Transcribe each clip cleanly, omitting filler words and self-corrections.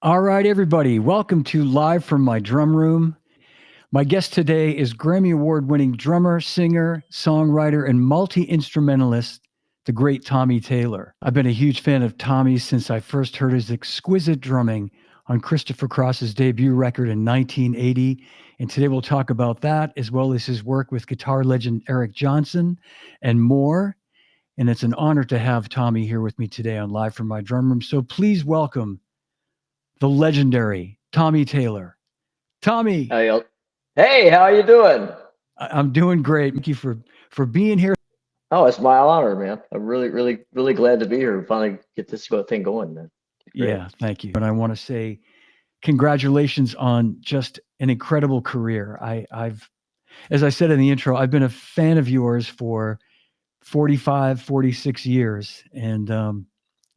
All right, everybody, welcome to Live from My Drum Room. My guest today is Grammy Award winning drummer, singer, songwriter, and multi instrumentalist, the great Tommy Taylor. I've been a huge fan of Tommy's since I first heard his exquisite drumming on Christopher Cross's debut record in 1980. And today we'll talk about that, as well as his work with guitar legend Eric Johnson and more. And it's an honor to have Tommy here with me today on Live from My Drum Room. So please welcome the legendary Tommy Taylor. Tommy, Hey, hey, how you doing? I'm doing great. Thank you for being here. Oh, it's my honor, man. I'm really glad to be here and finally get this thing going, man. Great. Yeah, thank you. And I want to say congratulations on just an incredible career. I've, as I said in the intro, I've been a fan of yours for 45, 46 years. And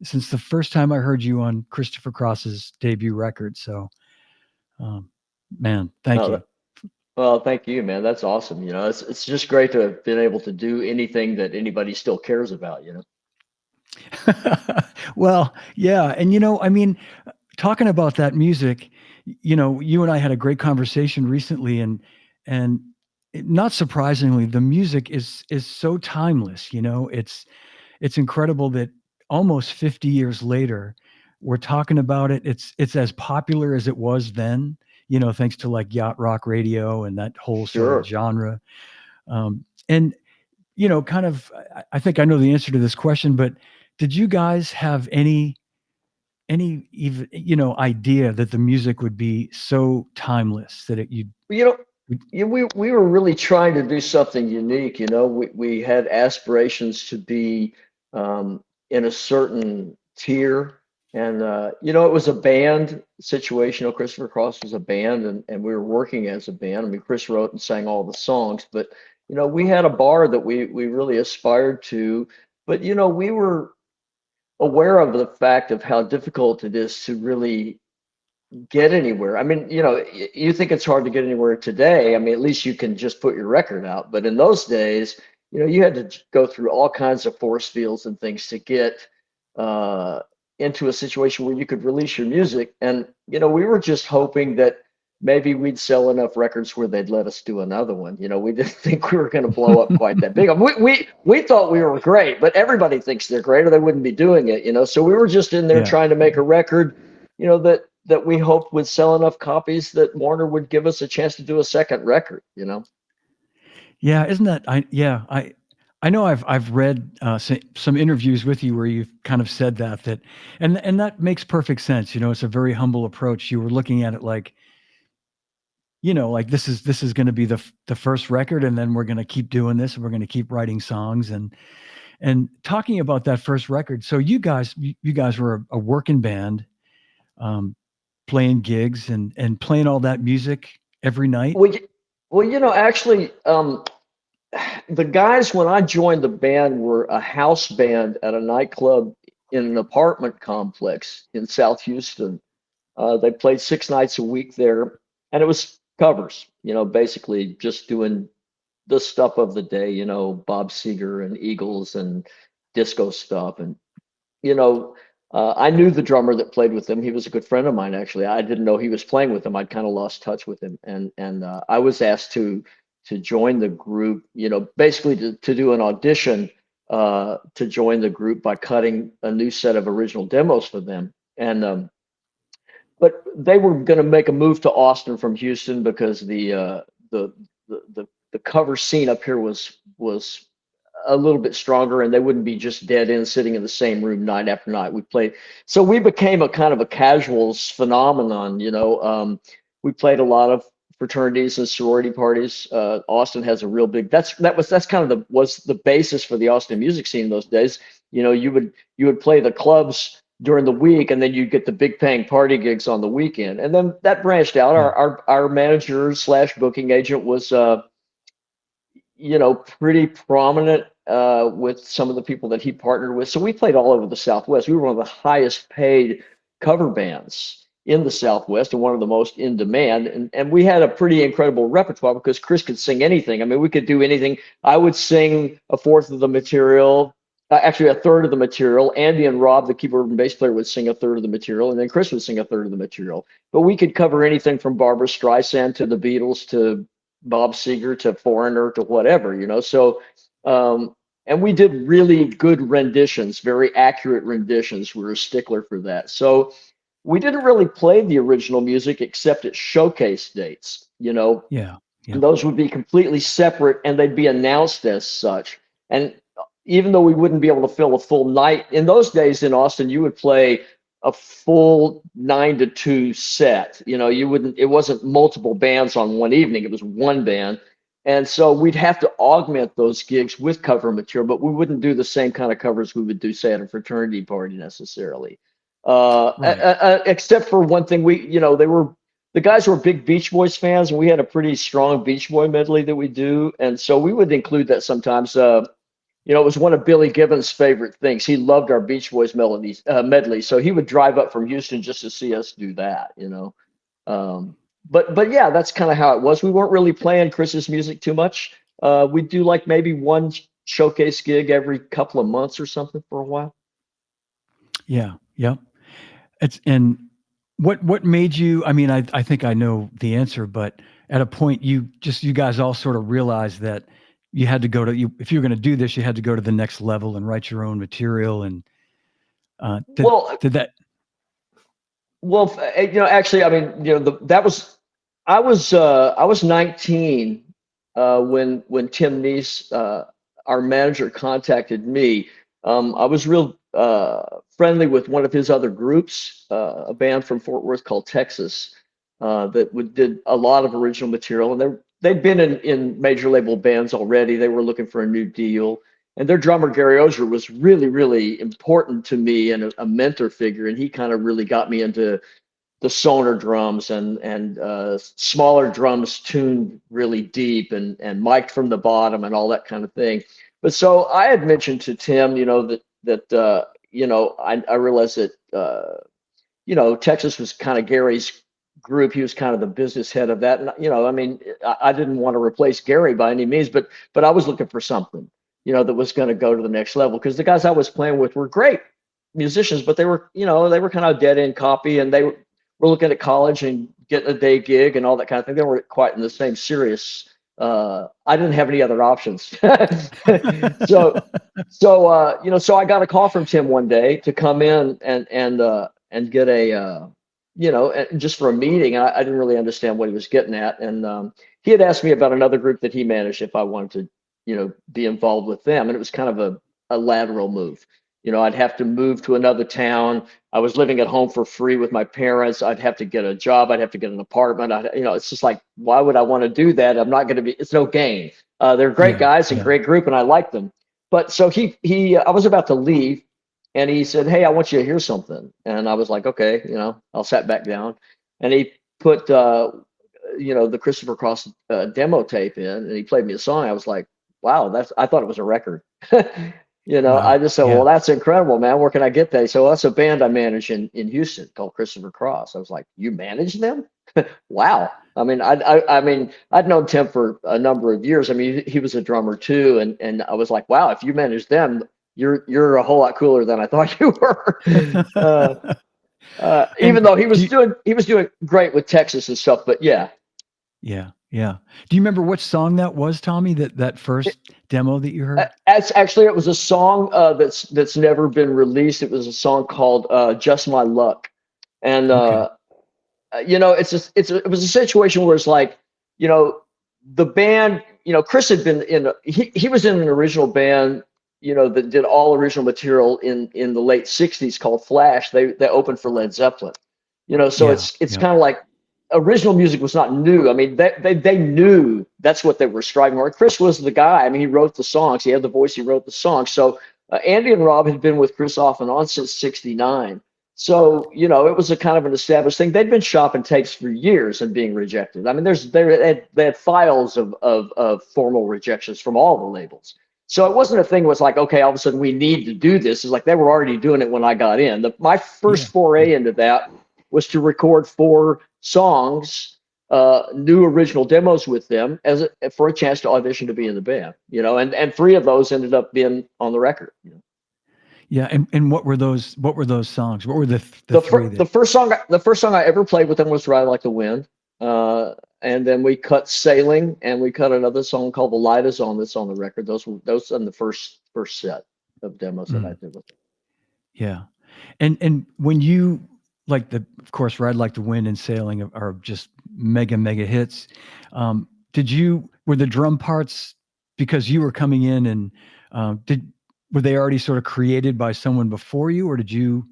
since the first time I heard you on Christopher Cross's debut record. So, um, man, thank Oh, you. well, thank you, man. That's awesome. It's just great to have been able to do anything that anybody still cares about. Well, yeah. And, talking about that music, you and I had a great conversation recently, and not surprisingly, the music is so timeless. It's incredible that almost 50 years later, we're talking about it. It's as popular as it was then. Thanks to like yacht rock radio and that whole sort of Sure. genre. And kind of, I think I know the answer to this question, but did you guys have any even idea that the music would be so timeless that You know, we were really trying to do something unique. We had aspirations to be in a certain tier, and it was a band situation. Christopher Cross was a band, and we were working as a band. I mean, Chris wrote and sang all the songs, but we had a bar that we really aspired to. But we were aware of the fact of how difficult it is to really get anywhere. I mean, you think it's hard to get anywhere today. I mean, at least you can just put your record out. But in those days, you had to go through all kinds of force fields and things to get uh, into a situation where you could release your music. And, we were just hoping that maybe we'd sell enough records where they'd let us do another one. We didn't think we were going to blow up quite that big. We thought we were great, but everybody thinks they're great or they wouldn't be doing it. So we were just in there yeah. trying to make a record, that we hoped would sell enough copies that Warner would give us a chance to do a second record. Yeah, isn't that I know I've read some interviews with you where you've kind of said that and that makes perfect sense. It's a very humble approach. You were looking at it like, like this is going to be the first record, and then we're going to keep doing this, and we're going to keep writing songs and talking about that first record. So you guys were a working band, um, playing gigs and playing all that music every night. Well, actually, the guys when I joined the band were a house band at a nightclub in an apartment complex in South Houston. They played 6 nights a week there, and it was covers. Basically just doing the stuff of the day. Bob Seger and Eagles and disco stuff, and you know, I knew the drummer that played with them. He was a good friend of mine, actually. I didn't know he was playing with them. I'd kind of lost touch with him, and I was asked to join the group. Basically to do an audition to join the group by cutting a new set of original demos for them. And but they were going to make a move to Austin from Houston because the the cover scene up here was a little bit stronger, and they wouldn't be just dead end sitting in the same room night after night. We played, so we became a kind of a casuals phenomenon. We played a lot of fraternities and sorority parties. Austin has a real big. That's kind of was the basis for the Austin music scene in those days. You would play the clubs during the week, and then you'd get the big paying party gigs on the weekend, and then that branched out. Yeah. Our manager slash booking agent was pretty prominent with some of the people that he partnered with. So we played all over the Southwest. We were one of the highest paid cover bands in the Southwest and one of the most in demand. And we had a pretty incredible repertoire because Chris could sing anything. I mean, we could do anything. I would sing a fourth of the material. actually a third of the material. Andy and Rob, the keyboard and bass player, would sing a third of the material, and then Chris would sing a third of the material. But we could cover anything from Barbra Streisand to the Beatles to Bob Seger to Foreigner to whatever, you know. So, and we did really good renditions, very accurate renditions. We were a stickler for that. So we didn't really play the original music except at showcase dates, you know, Yeah. and Yep. those would be completely separate and they'd be announced as such. And even though we wouldn't be able to fill a full night in those days in Austin, you would play a full 9 to 2 set. You know, you wouldn't, it wasn't multiple bands on one evening, it was one band. And so we'd have to augment those gigs with cover material, but we wouldn't do the same kind of covers we would do, say, at a fraternity party necessarily. Right. Except for one thing, the guys were big Beach Boys fans, and we had a pretty strong Beach Boy medley that we do, and so we would include that sometimes. It was one of Billy Gibbons' favorite things. He loved our Beach Boys melodies medley, so he would drive up from Houston just to see us do that. But yeah, that's kind of how it was. We weren't really playing Chris's music too much. We'd do like maybe one showcase gig every couple of months or something for a while. Yeah. Yep. It's and what made you? I mean, I think I know the answer, but at a point, you guys all sort of realized that you had to go to you if you were going to do this, you had to go to the next level and write your own material. And did Well, did that? Actually, I mean, I was 19 when Tim Neese, our manager, contacted me. I was real friendly with one of his other groups, a band from Fort Worth called Texas, did a lot of original material, and they'd been in major label bands already. They were looking for a new deal. And their drummer, Gary Ozer, was really, really important to me and a mentor figure. And he kind of really got me into the Sonar drums and smaller drums tuned really deep and mic'd from the bottom and all that kind of thing. But so I had mentioned to Tim, I realized that Texas was kind of Gary's group. He was kind of the business head of that. And, I mean, I didn't want to replace Gary by any means, but I was looking for something, that was going to go to the next level because the guys I was playing with were great musicians, but they were kind of dead end copy and they were looking at college and getting a day gig and all that kind of thing. They weren't quite in the same serious. I didn't have any other options. so, so I got a call from Tim one day to come in and get just for a meeting. I didn't really understand what he was getting at, and he had asked me about another group that he managed if I wanted to, be involved with them, and it was kind of a lateral move. I'd have to move to another town. I was living at home for free with my parents. I'd have to get a job. I'd have to get an apartment. It's just like, why would I want to do that? I'm not going to be. It's no gain. They're great Yeah. guys and Yeah. great group, and I like them. But so I was about to leave, and he said, "Hey, I want you to hear something." And I was like, "Okay," I'll sat back down, and he put the Christopher Cross demo tape in, and he played me a song. I was like, "Wow, I thought it was a record." I Wow. just said, "Well, Yeah. that's incredible, man. Where can I get that?" So that's a band I manage in Houston called Christopher Cross. I was like, "You manage them?" Wow. I mean, I'd known Tim for a number of years. I mean, he was a drummer too, and I was like, "Wow, if you manage them, you're a whole lot cooler than I thought you were." Even And though do you, he was doing great with Texas and stuff, but yeah. yeah. Yeah. Do you remember what song that was, Tommy? That first demo that you heard? It was a song that's never been released. It was a song called "Just My Luck," and Okay. it was a situation where it's like, you know, the band, Chris had been he was in an original band, that did all original material in the late '60s called Flash. They opened for Led Zeppelin, so Yeah. it's Yep. kind of like original music was not new. I mean, they knew that's what they were striving for. Chris was the guy. I mean, he wrote the songs. He had the voice. He wrote the songs. So Andy and Rob had been with Chris off and on since '69. So, it was a kind of an established thing. They'd been shopping tapes for years and being rejected. I mean, they had files of formal rejections from all the labels. So it wasn't a thing was like, okay, all of a sudden we need to do this. It's like they were already doing it when I got in. My first Yeah. Yeah. foray into that was to record 4 songs, new original demos with them for a chance to audition to be in the band, and 3 of those ended up being on the record. Yeah, and what were those? What were those songs? What were the The three the that? first song I ever played with them was "Ride Like the Wind," and then we cut "Sailing," and we cut another song called "The Light Is On" that's on the record. Those in the first set of demos that I Mm, did with them. yeah, and when you like of course, "Ride Like the Wind" and "Sailing" are just mega hits. Did you were the drum parts because you were coming in and did were they already sort of created by someone before you, or did you?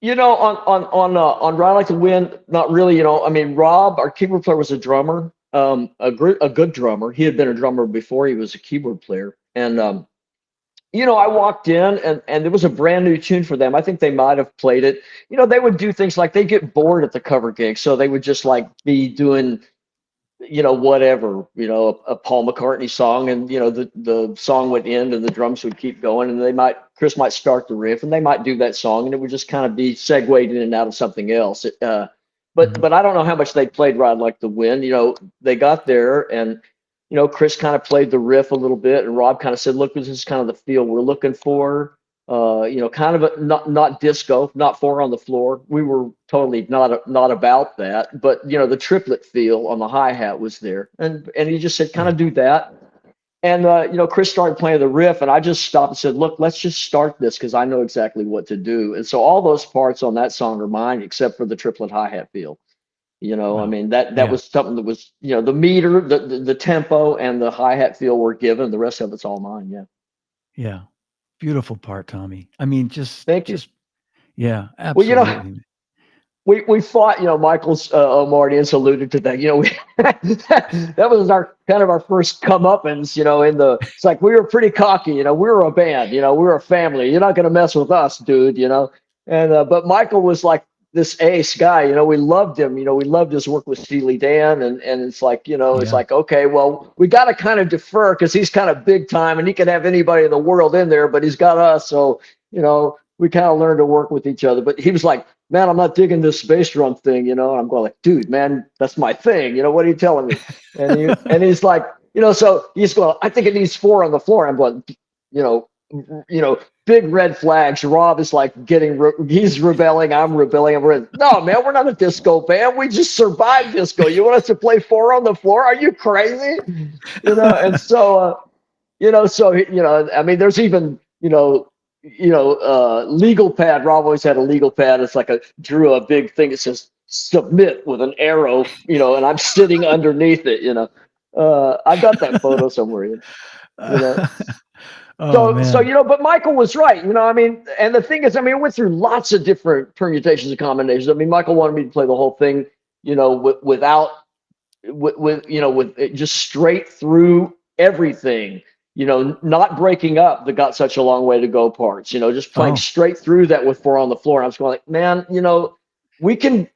On "Ride Like the Wind," not really. I mean, Rob, our keyboard player, was a drummer, a good drummer. He had been a drummer before he was a keyboard player, and I walked in and there was a brand new tune for them. I think they might have played it. They would do things like they get bored at the cover gig, so they would just like be doing whatever, a Paul McCartney song, and the song would end and the drums would keep going, and Chris might start the riff, and they might do that song, and it would just kind of be segued in and out of something else. But Mhm. but I don't know how much they played "Ride Like the Wind." They got there, and Chris kind of played the riff a little bit, and Rob kind of said, "Look, this is kind of the feel we're looking for." Kind of not disco, not four on the floor. We were totally not about that, but the triplet feel on the hi hat was there, and he just said, kind Yeah. of do that. And Chris started playing the riff, and I just stopped and said, "Look, let's just start this because I know exactly what to do." And so all those parts on that song are mine, except for the triplet hi hat feel. I Wow. mean that Yeah. was something that was the meter, the tempo, and the hi hat feel were given. The rest of it's all mine. Yeah. Yeah. Beautiful part, Tommy. I mean, Thank you. just yeah, Well, absolutely. we fought. Michael's Mardians alluded to that. That was our kind of our first comeuppance. It's like we were pretty cocky. We were a band. We were a family. You're not going to mess with us, dude. And but Michael was like this ace guy. We loved him. We loved his work with Steely Dan, and it's like it's Yeah. like, okay, well, we got to kind of defer because he's kind of big time, and he can have anybody in the world in there, but he's got us, so we kind of learned to work with each other. But he was like, man, I'm not digging this bass drum thing. And I'm going like, dude, man, that's my thing. What are you telling me? And he's like, so he's going, I think it needs four on the floor. I'm going, you know, big red flags. Rob is like he's rebelling. I'm rebelling. No, man, we're not a disco band. We just survived disco. You want us to play four on the floor? Are you crazy? And so, I mean, there's even, legal pad. Rob always had a legal pad. It's like drew a big thing that says submit with an arrow, and I'm sitting underneath it, I've got that photo somewhere, you know. Oh So, man. but Michael was right, I mean, and the thing is, I mean, it went through lots of different permutations and combinations. I mean, Michael wanted me to play the whole thing, without with it just straight through everything, not breaking up the "Got Such a Long Way to Go" parts, just playing Oh, straight through that with four on the floor. And I was going like, man, we can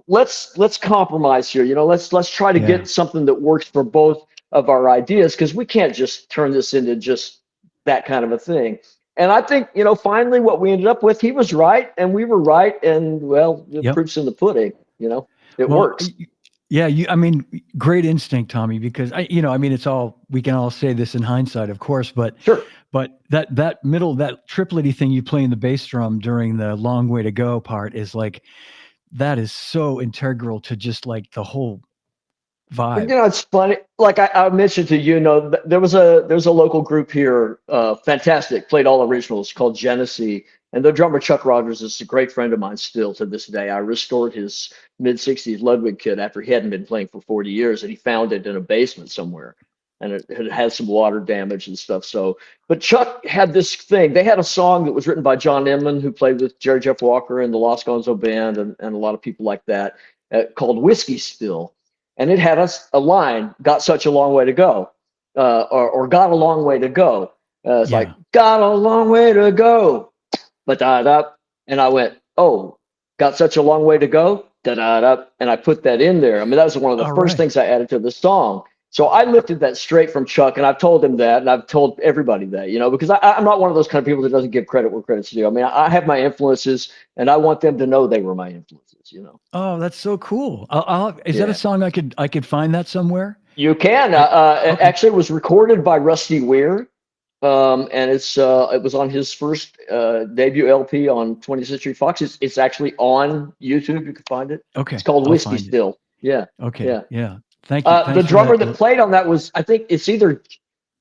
let's compromise here. Let's try to yeah. get something that works for both of our ideas because we can't just turn this into just that kind of a thing. And I think, finally what we ended up with, he was right and we were right. And well, the Yep. proof's in the pudding, it Well, works. yeah, I mean, great instinct, Tommy, because I mean, it's all, we can all say this in hindsight, of course, but Sure. that middle, that triplety thing you play in the bass drum during the "Long Way to Go" part is like, that is so integral to just like the whole But, vibe. it's funny. Like I mentioned to you, there's a local group here, fantastic, played all originals called Genesee, and the drummer Chuck Rogers is a great friend of mine still to this day. I restored his mid '60s Ludwig kit after he hadn't been playing for 40 years, and he found it in a basement somewhere, and it had some water damage and stuff. So, but Chuck had this thing. They had a song that was written by John Lennon, who played with Jerry Jeff Walker and the Lost Gonzo Band, and a lot of people like that, called Whiskey Still, and it had us a line, "Got such a long way to go," or "Got a long way to go." It's like, Yeah. "Got a long way to go," but da da, and I went, "Oh, got such a long way to go," da da da, and I put that in there. I mean, that was one of the All first right. things I added to the song. So I lifted that straight from Chuck, and I've told him that, and I've told everybody that, because I'm not one of those kind of people that doesn't give credit where credit's due. I mean, I have my influences, and I want them to know they were my influences. Oh, that's so cool. Is that a Yeah. song I could find that somewhere? You can. I Okay. Actually, it was recorded by Rusty Weir. And it was on his first debut LP on 20th Century Fox. It's actually on YouTube. You can find it. It's Okay, called I'll Whiskey find it. Still. Yeah, Okay, yeah. yeah. Thank you. The Thanks for drummer that. that played on that was, I think it's either,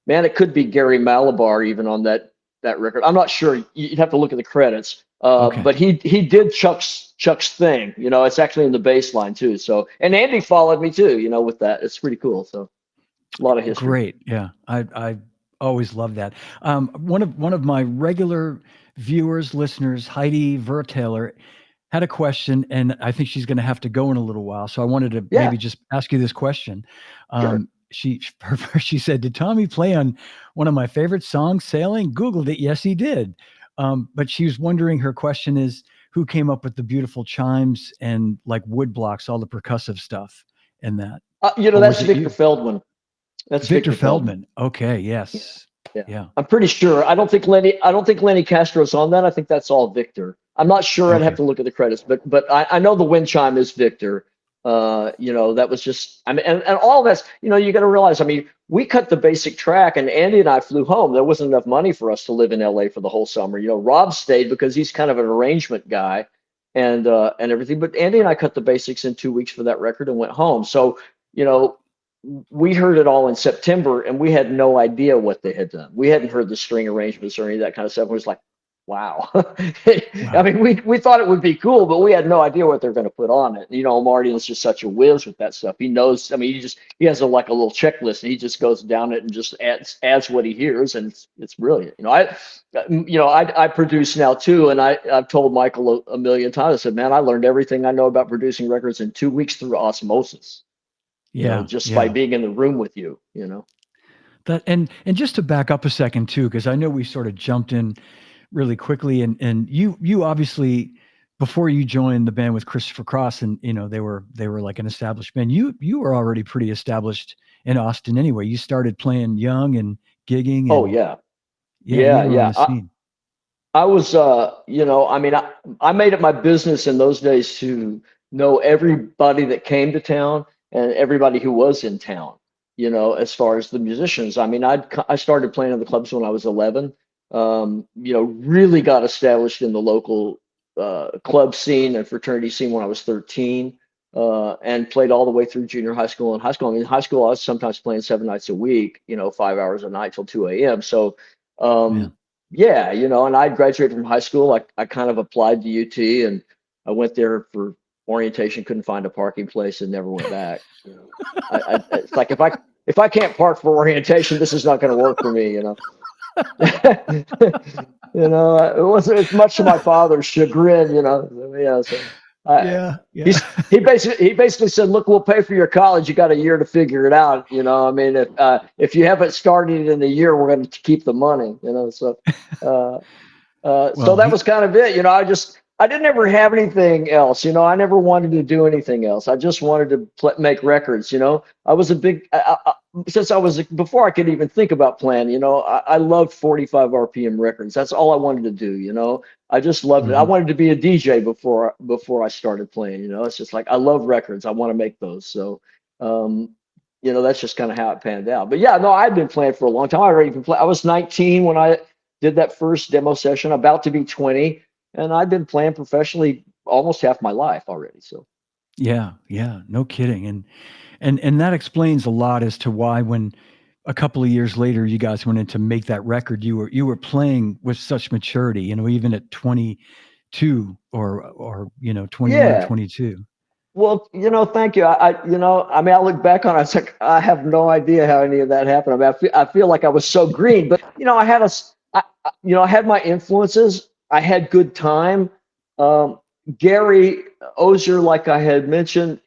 man, it could be Gary Malabar even on that record. I'm not sure. You'd have to look at the credits. Okay, But he did Chuck's thing. It's actually in the bass line too. So, and Andy followed me too. With that, it's pretty cool. So, a lot of history. great. Yeah, I always love that. One of my regular viewers, listeners, Heidi Vertaler, had a question, and I think she's going to have to go in a little while. So I wanted to Yeah, maybe just ask you this question. sure. She said, "Did Tommy play on one of my favorite songs, Sailing?" Googled it. Yes, he did. But she was wondering. Her question is, who came up with the beautiful chimes and like wood blocks, all the percussive stuff, and that, or That's was it Victor you, Feldman. That's Victor Victor Feldman. Feldman? Okay, Yeah, yes, yeah. yeah, I'm pretty sure. I don't think Lenny Castro's on that. I think that's all Victor. I'm not sure. I'd have okay, to look at the credits, but I know the wind chime is Victor. That was just, I mean, and all that's, you got to realize, I mean, we cut the basic track and Andy and I flew home. There wasn't enough money for us to live in LA for the whole summer. Rob stayed because he's kind of an arrangement guy and everything. But Andy and I cut the basics in 2 weeks for that record and went home. So, you know, we heard it all in September and we had no idea what they had done. We hadn't heard the string arrangements or any of that kind of stuff. It was like, wow. I wow, mean, we thought it would be cool, but we had no idea what they're going to put on it. Marty is just such a whiz with that stuff. He knows. I mean, he has like a little checklist, and he just goes down it and just adds what he hears, and it's brilliant. I produce now too, and I've told Michael a million times. I said, man, I learned everything I know about producing records in 2 weeks through osmosis. yeah, Just by yeah. being in the room with you. That and just to back up a second too, because I know we sort of jumped in really quickly, and you obviously, before you joined the band with Christopher Cross, and they were like an established band. You were already pretty established in Austin anyway. You started playing young and gigging, Oh and yeah, yeah, you yeah, were on yeah. the scene. I was, I mean, I made it my business in those days to know everybody that came to town and everybody who was in town, as far as the musicians. I mean, I started playing in the clubs when I was 11, really got established in the local club scene and fraternity scene when I was 13, and played all the way through junior high school and high school. I mean, in high school, I was sometimes playing 7 nights a week, 5 hours a night till 2 a.m. So, Yeah. um, yeah, and I graduated from high school. I kind of applied to UT and I went there for orientation, couldn't find a parking place and never went back. It's like if I can't park for orientation, this is not going to work for me. It's much to my father's chagrin. Yeah, so I, Yeah, yeah. he basically said, "Look, we'll pay for your college. You got a year to figure it out." I mean, if you haven't started in a year, we're going to keep the money. So uh, so Well, that was kind of it. I didn't ever have anything else. I never wanted to do anything else. I just wanted to make records. I was a big, since I was, before I could even think about playing, I loved 45 RPM records. That's all I wanted to do. I just loved it. I mhm. wanted to be a DJ before I started playing. It's just like, I love records. I want to make those. So, that's just kind of how it panned out. But yeah, no, I'd been playing for a long time. I already been playing. I was 19 when I did that first demo session, about to be 20, and I've been playing professionally almost half my life already. So Yeah, yeah, no kidding, and that explains a lot as to why when a couple of years later you guys went in to make that record, you were playing with such maturity, even at 22 or 21 or yeah, 22. well, thank you. I mean, I look back on it, it's like I have no idea how any of that happened. I mean, I feel like I was so green, but I had I had my influences. I had good time. Um, Gary Ozier, like I had mentioned,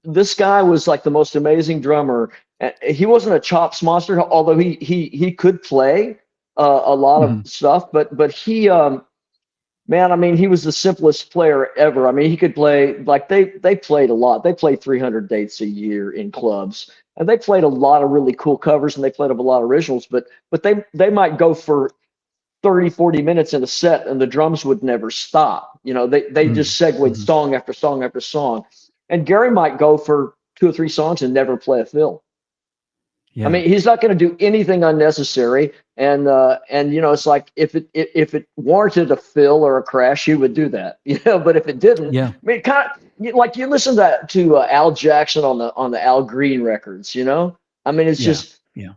this guy was like the most amazing drummer. And he wasn't a chops monster, although he could play a lot of Mhm. stuff. But he, man, I mean, he was the simplest player ever. I mean, he could play, like, they played a lot. They played 300 dates a year in clubs, and they played a lot of really cool covers, and they played a lot of originals. But they might go for 30, 40 minutes in a set, and the drums would never stop. They Mhm. just segued Mhm. song after song after song. And Gary might go for 2 or 3 songs and never play a fill. I Yeah. mean, he's not going to do anything unnecessary. And it's like if it warranted a fill or a crash, he would do that, But if it didn't, Yeah. I mean, kind of like you listen to Al Jackson on the Al Green records. I mean, it's Yeah. just Yeah.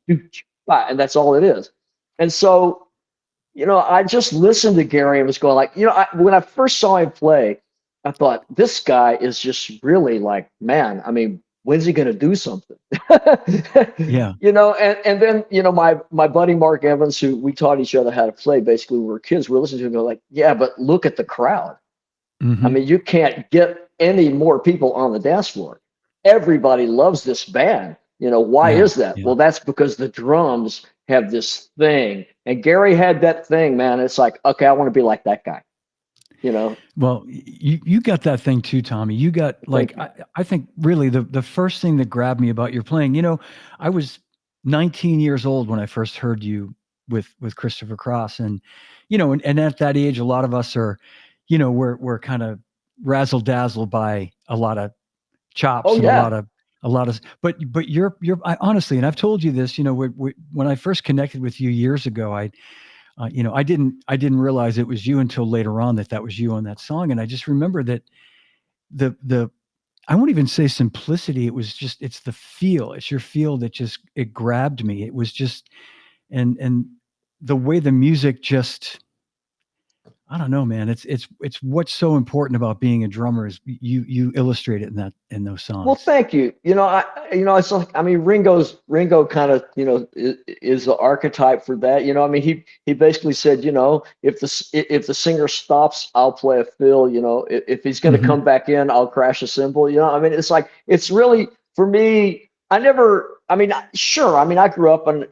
and that's all it is. And so I just listened to Gary and was going like, when I first saw him play, I thought this guy is just really like, man, I mean, when's he going to do something? Yeah. And then, my buddy Mark Evans, who we taught each other how to play basically when we were kids, we're listening to him go like, yeah, but look at the crowd. I Hmm. mean, you can't get any more people on the dance floor. Everybody loves this band. Why Yeah. is that? Yeah. Well, that's because the drums have this thing. And Gary had that thing, man. It's like, okay, I want to be like that guy, you know? Well, you got that thing too, Tommy. You got like Thank you. I think really the first thing that grabbed me about your playing. I was 19 years old when I first heard you with Christopher Cross, and and at that age, a lot of us are, we're kind of razzle dazzled by a lot of Oh, chops and yeah. but you're honestly, and I've told you this, when I first connected with you years ago, I didn't realize it was you until later on that was you on that song, and I just remember that the I won't even say simplicity. It's the feel. It's your feel that just it grabbed me. It was just and the way the music just I don't know, man. It's what's so important about being a drummer is you illustrate it in those Well, songs. thank you. It's like, I mean, Ringo kind of, is the archetype for that. I mean, he basically said, if the singer stops, I'll play a fill. If he's going to Hmm. come back in, I'll crash a cymbal. I mean, it's like it's really for me. I never. I mean, sure. I mean, I grew up and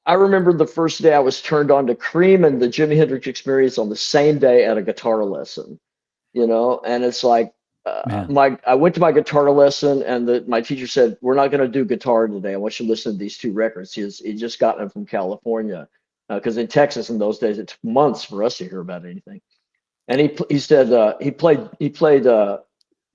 I remember the first day I was turned on to Cream and the Jimi Hendrix Experience on the same day at a guitar lesson. And it's like Man. my I went to my guitar lesson and my teacher said, we're not going to do guitar today. I want you to listen to these two records. He just got them from California, because in Texas in those days it took months for us to hear about anything. And he said he played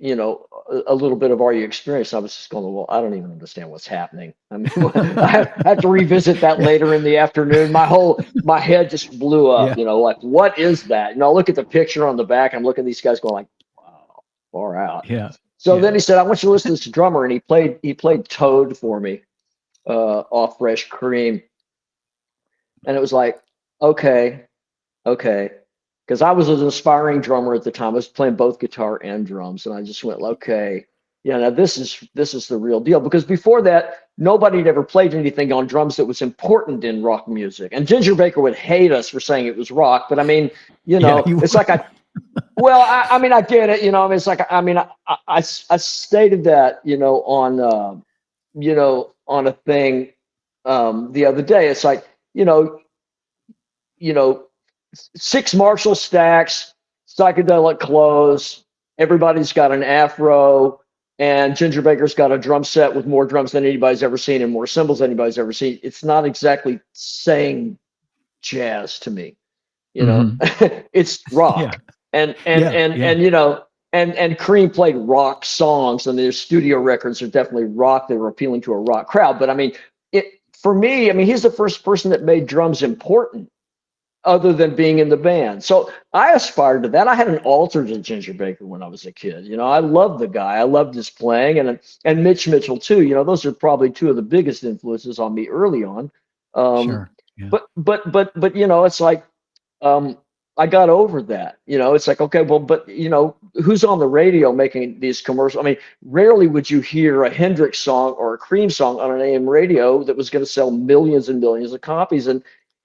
a little bit of Are You Experienced. I was just going, well, I don't even understand what's happening. I mean, I have to revisit that later in the afternoon. My head just blew up. Yeah. Like, what is that? I look at the picture on the back. I'm looking at these guys going like, wow, far out. Yeah. So then Yeah. he said, I want you to listen to this drummer, and he played Toad for me, off Fresh Cream, and it was like, okay, okay. Because I was an aspiring drummer at the time. I was playing both guitar and drums, and I just went, okay, yeah, now this is the real deal. Because before that, nobody had ever played anything on drums that was important in rock music. And Ginger Baker would hate us for saying it was rock, but I mean, Yeah. You it's like I mean, I get it. I mean, it's like I mean, I stated that on a thing the other day. It's like you know you know six Marshall stacks, psychedelic clothes. Everybody's got an afro, and Ginger Baker's got a drum set with more drums than anybody's ever seen and more cymbals than anybody's ever seen. It's not exactly saying jazz to me. Mhm. It's Yeah. rock, and and Yeah. and Yeah. and you know. And Cream played rock songs, and their studio records are definitely rock. They were appealing to a rock crowd. But I mean, it for me. I mean, he's the first person that made drums important other than being in the band. So I aspired to that. I had an altar to Ginger Baker when I was a kid. I loved the guy. I loved his playing, and Mitch Mitchell too. Those are probably two of the biggest influences on me early on. Um, Sure. Yeah. but it's like um, I got over that. It's like, okay, well, but who's on the radio making these commercials? I mean, rarely would you hear a Hendrix song or a Cream song on an AM radio that was going to sell millions and millions of copies. And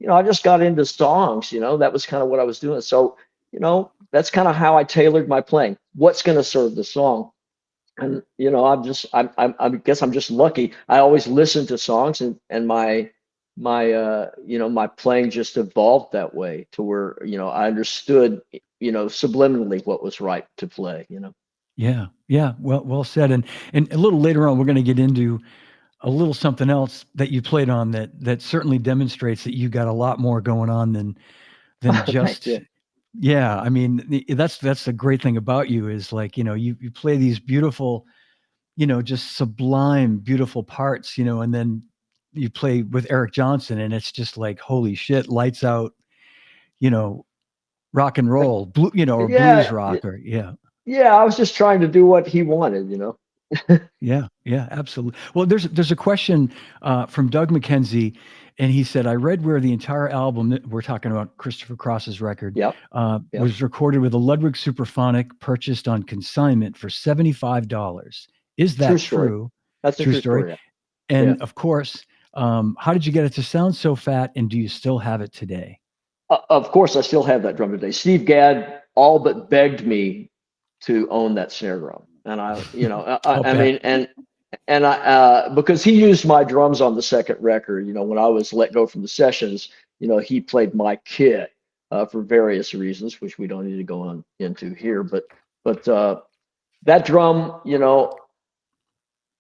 I just got into songs. That was kind of what I was doing. So that's kind of how I tailored my playing. What's going to serve the song? And I guess I'm just lucky. I always listen to songs, and my playing just evolved that way to where I understood subliminally what was right to play. Yeah. Yeah. Well said. And a little later on, we're going to get into a little something else that you played on that certainly demonstrates that you got a lot more going on than Thank just you. yeah. I mean, that's the great thing about you is like, you play these beautiful just sublime, beautiful parts, and then you play with Eric Johnson and it's just like, holy shit, lights out, you know, rock and Like, roll, or blues yeah, rock or yeah. yeah. I was just trying to do what he wanted. Yeah, yeah, absolutely. Well, there's a question from Doug McKenzie, and he said, "I read where the entire album that we're talking about, Christopher Cross's record, Yep, yep. was recorded with a Ludwig Superphonic purchased on consignment for $75. Is True that story. true? That's a True true story. story. Yeah. Yeah. And of course, how did you get it to sound so fat, and do you still have it today?" Of course, I still have that drum today. Steve Gadd all but begged me to own that snare drum, and I'll I bet. mean, and I because he used my drums on the second record. When I was let go from the sessions, he played my kit for various reasons, which we don't need to go on into here. But that drum,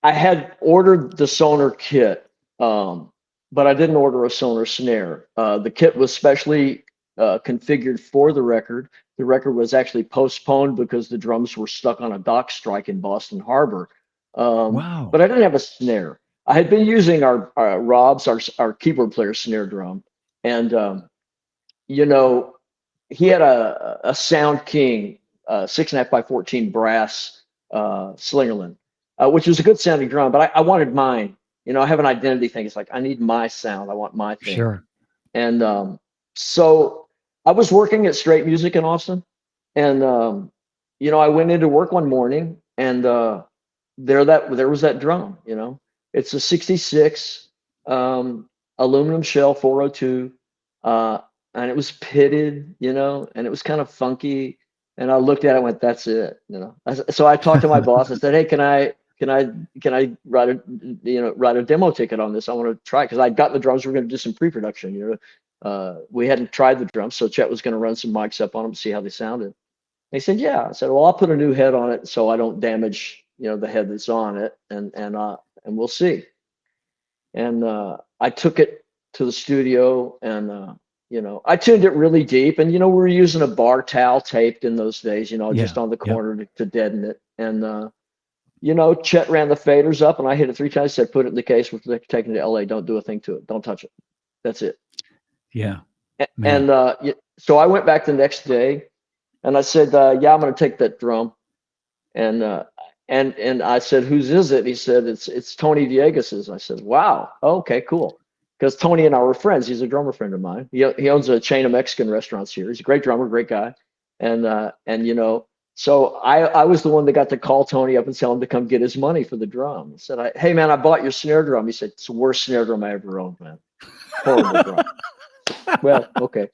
I had ordered the Sonar kit, but I didn't order a Sonar snare. The kit was specially configured for the record. The record was actually postponed because the drums were stuck on a dock strike in Boston Harbor. Wow. But I didn't have a snare. I had been using our Rob's, our keyboard player snare drum, and you know, he had a Sound King 6.5 by 14 brass Slingerland, which was a good sounding drum, but I wanted mine. I have an identity thing. It's like I need my sound. I want my thing. Sure. And so I was working at Straight Music in Austin, and I went into work one morning, and there was that drum. It's a '66 aluminum shell 402, and it was pitted, and it was kind of funky. And I looked at it and went, "That's it." So I talked to my boss. I said, "Hey, can I write a demo ticket on this? I want to try," because I'd gotten the drums. We're going to do some pre-production. We hadn't tried the drums, so Chet was going to run some mics up on them to see how they sounded. They said, "Yeah." I said, "Well, I'll put a new head on it so I don't damage, the head that's on it, and we'll see." And I took it to the studio, and I tuned it really deep. And we were using a bar towel taped in those days, just Yeah. on the Yep. corner to deaden it. And Chet ran the faders up, and I hit it 3 times. Said, "Put it in the case. We're taking it to LA. Don't do a thing to it. Don't touch it. That's it." Yeah. And Man. so I went back the next day, and I said, "Yeah, I'm going to take that drum." And I said, "Whose is it?" He said, "It's Tony Viegas's." I said, "Wow, okay, cool." Because Tony and I were friends. He's a drummer friend of mine. He owns a chain of Mexican restaurants here. He's a great drummer, great guy. So I was the one that got to call Tony up and tell him to come get his money for the drum. I said, "Hey man, I bought your snare drum." He said, "It's the worst snare drum I ever owned, man. Horrible drum." Well, okay.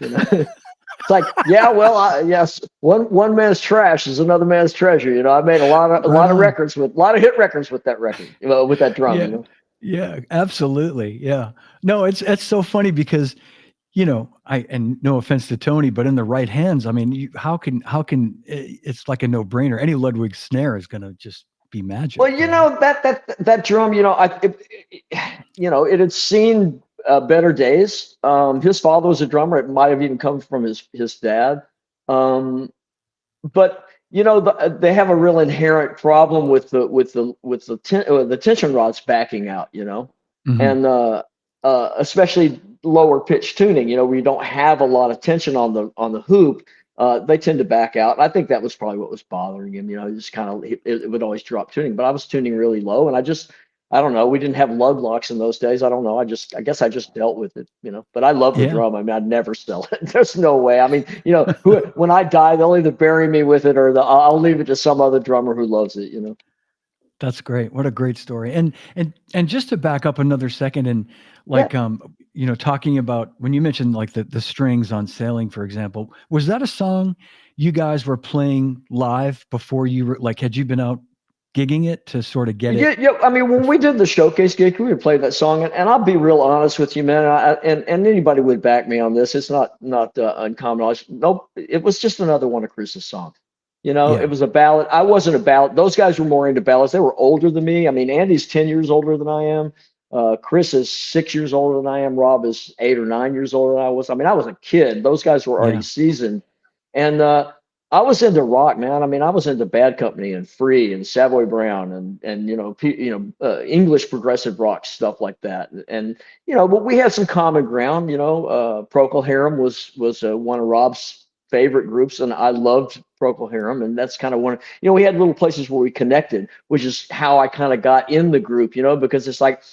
It's like, yeah, well, yes, one man's trash is another man's treasure. I made a lot of a Right lot of on. records with a lot of hit records with that record, with that drum. Yeah. Yeah, absolutely. Yeah. No, it's so funny because, and no offense to Tony, but in the right hands, I mean, it's like a no-brainer. Any Ludwig snare is going to just be magic, Well, that drum, it had seen better days. His father was a drummer. It might have even come from his dad. But they have a real inherent problem with the tension rods backing out, Mhm. and especially lower pitch tuning, where you don't have a lot of tension on the hoop. They tend to back out. And I think that was probably what was bothering him. Just kind of it would always drop tuning. But I was tuning really low, and I don't know. We didn't have lug locks in those days. I don't know. I guess I just dealt with it. But I love the Yeah. drum. I mean, I'd never sell it. There's no way. I mean, when I die, they'll either bury me with it, or I'll leave it to some other drummer who loves it. That's great. What a great story. And just to back up another second and Yeah. like talking about when you mentioned like the strings on Sailing, for example, was that a song you guys were playing live before you were like had you been out gigging it to sort of get it? Yeah, yeah. I mean, when we did the showcase gig, we would play that song, and I'll be real honest with you, man. And anybody would back me on this. It's not uncommon knowledge. Nope, it was just another one of Chris's songs. It Yeah. was a ballad. I wasn't a ballad. Those guys were more into ballads. They were older than me. I mean, Andy's 10 years older than I am. Chris is 6 years older than I am. Rob is 8 or 9 years older than I was. I mean, I was a kid. Those guys were already Yeah. seasoned, and I was into rock, man. I mean, I was into Bad Company and Free and Savoy Brown and English progressive rock stuff like that. And but we had some common ground. Procol Harum was one of Rob's favorite groups, and I loved Procol Harum, and that's kind of one. We had little places where we connected, which is how I kind of got in the group. Because it's like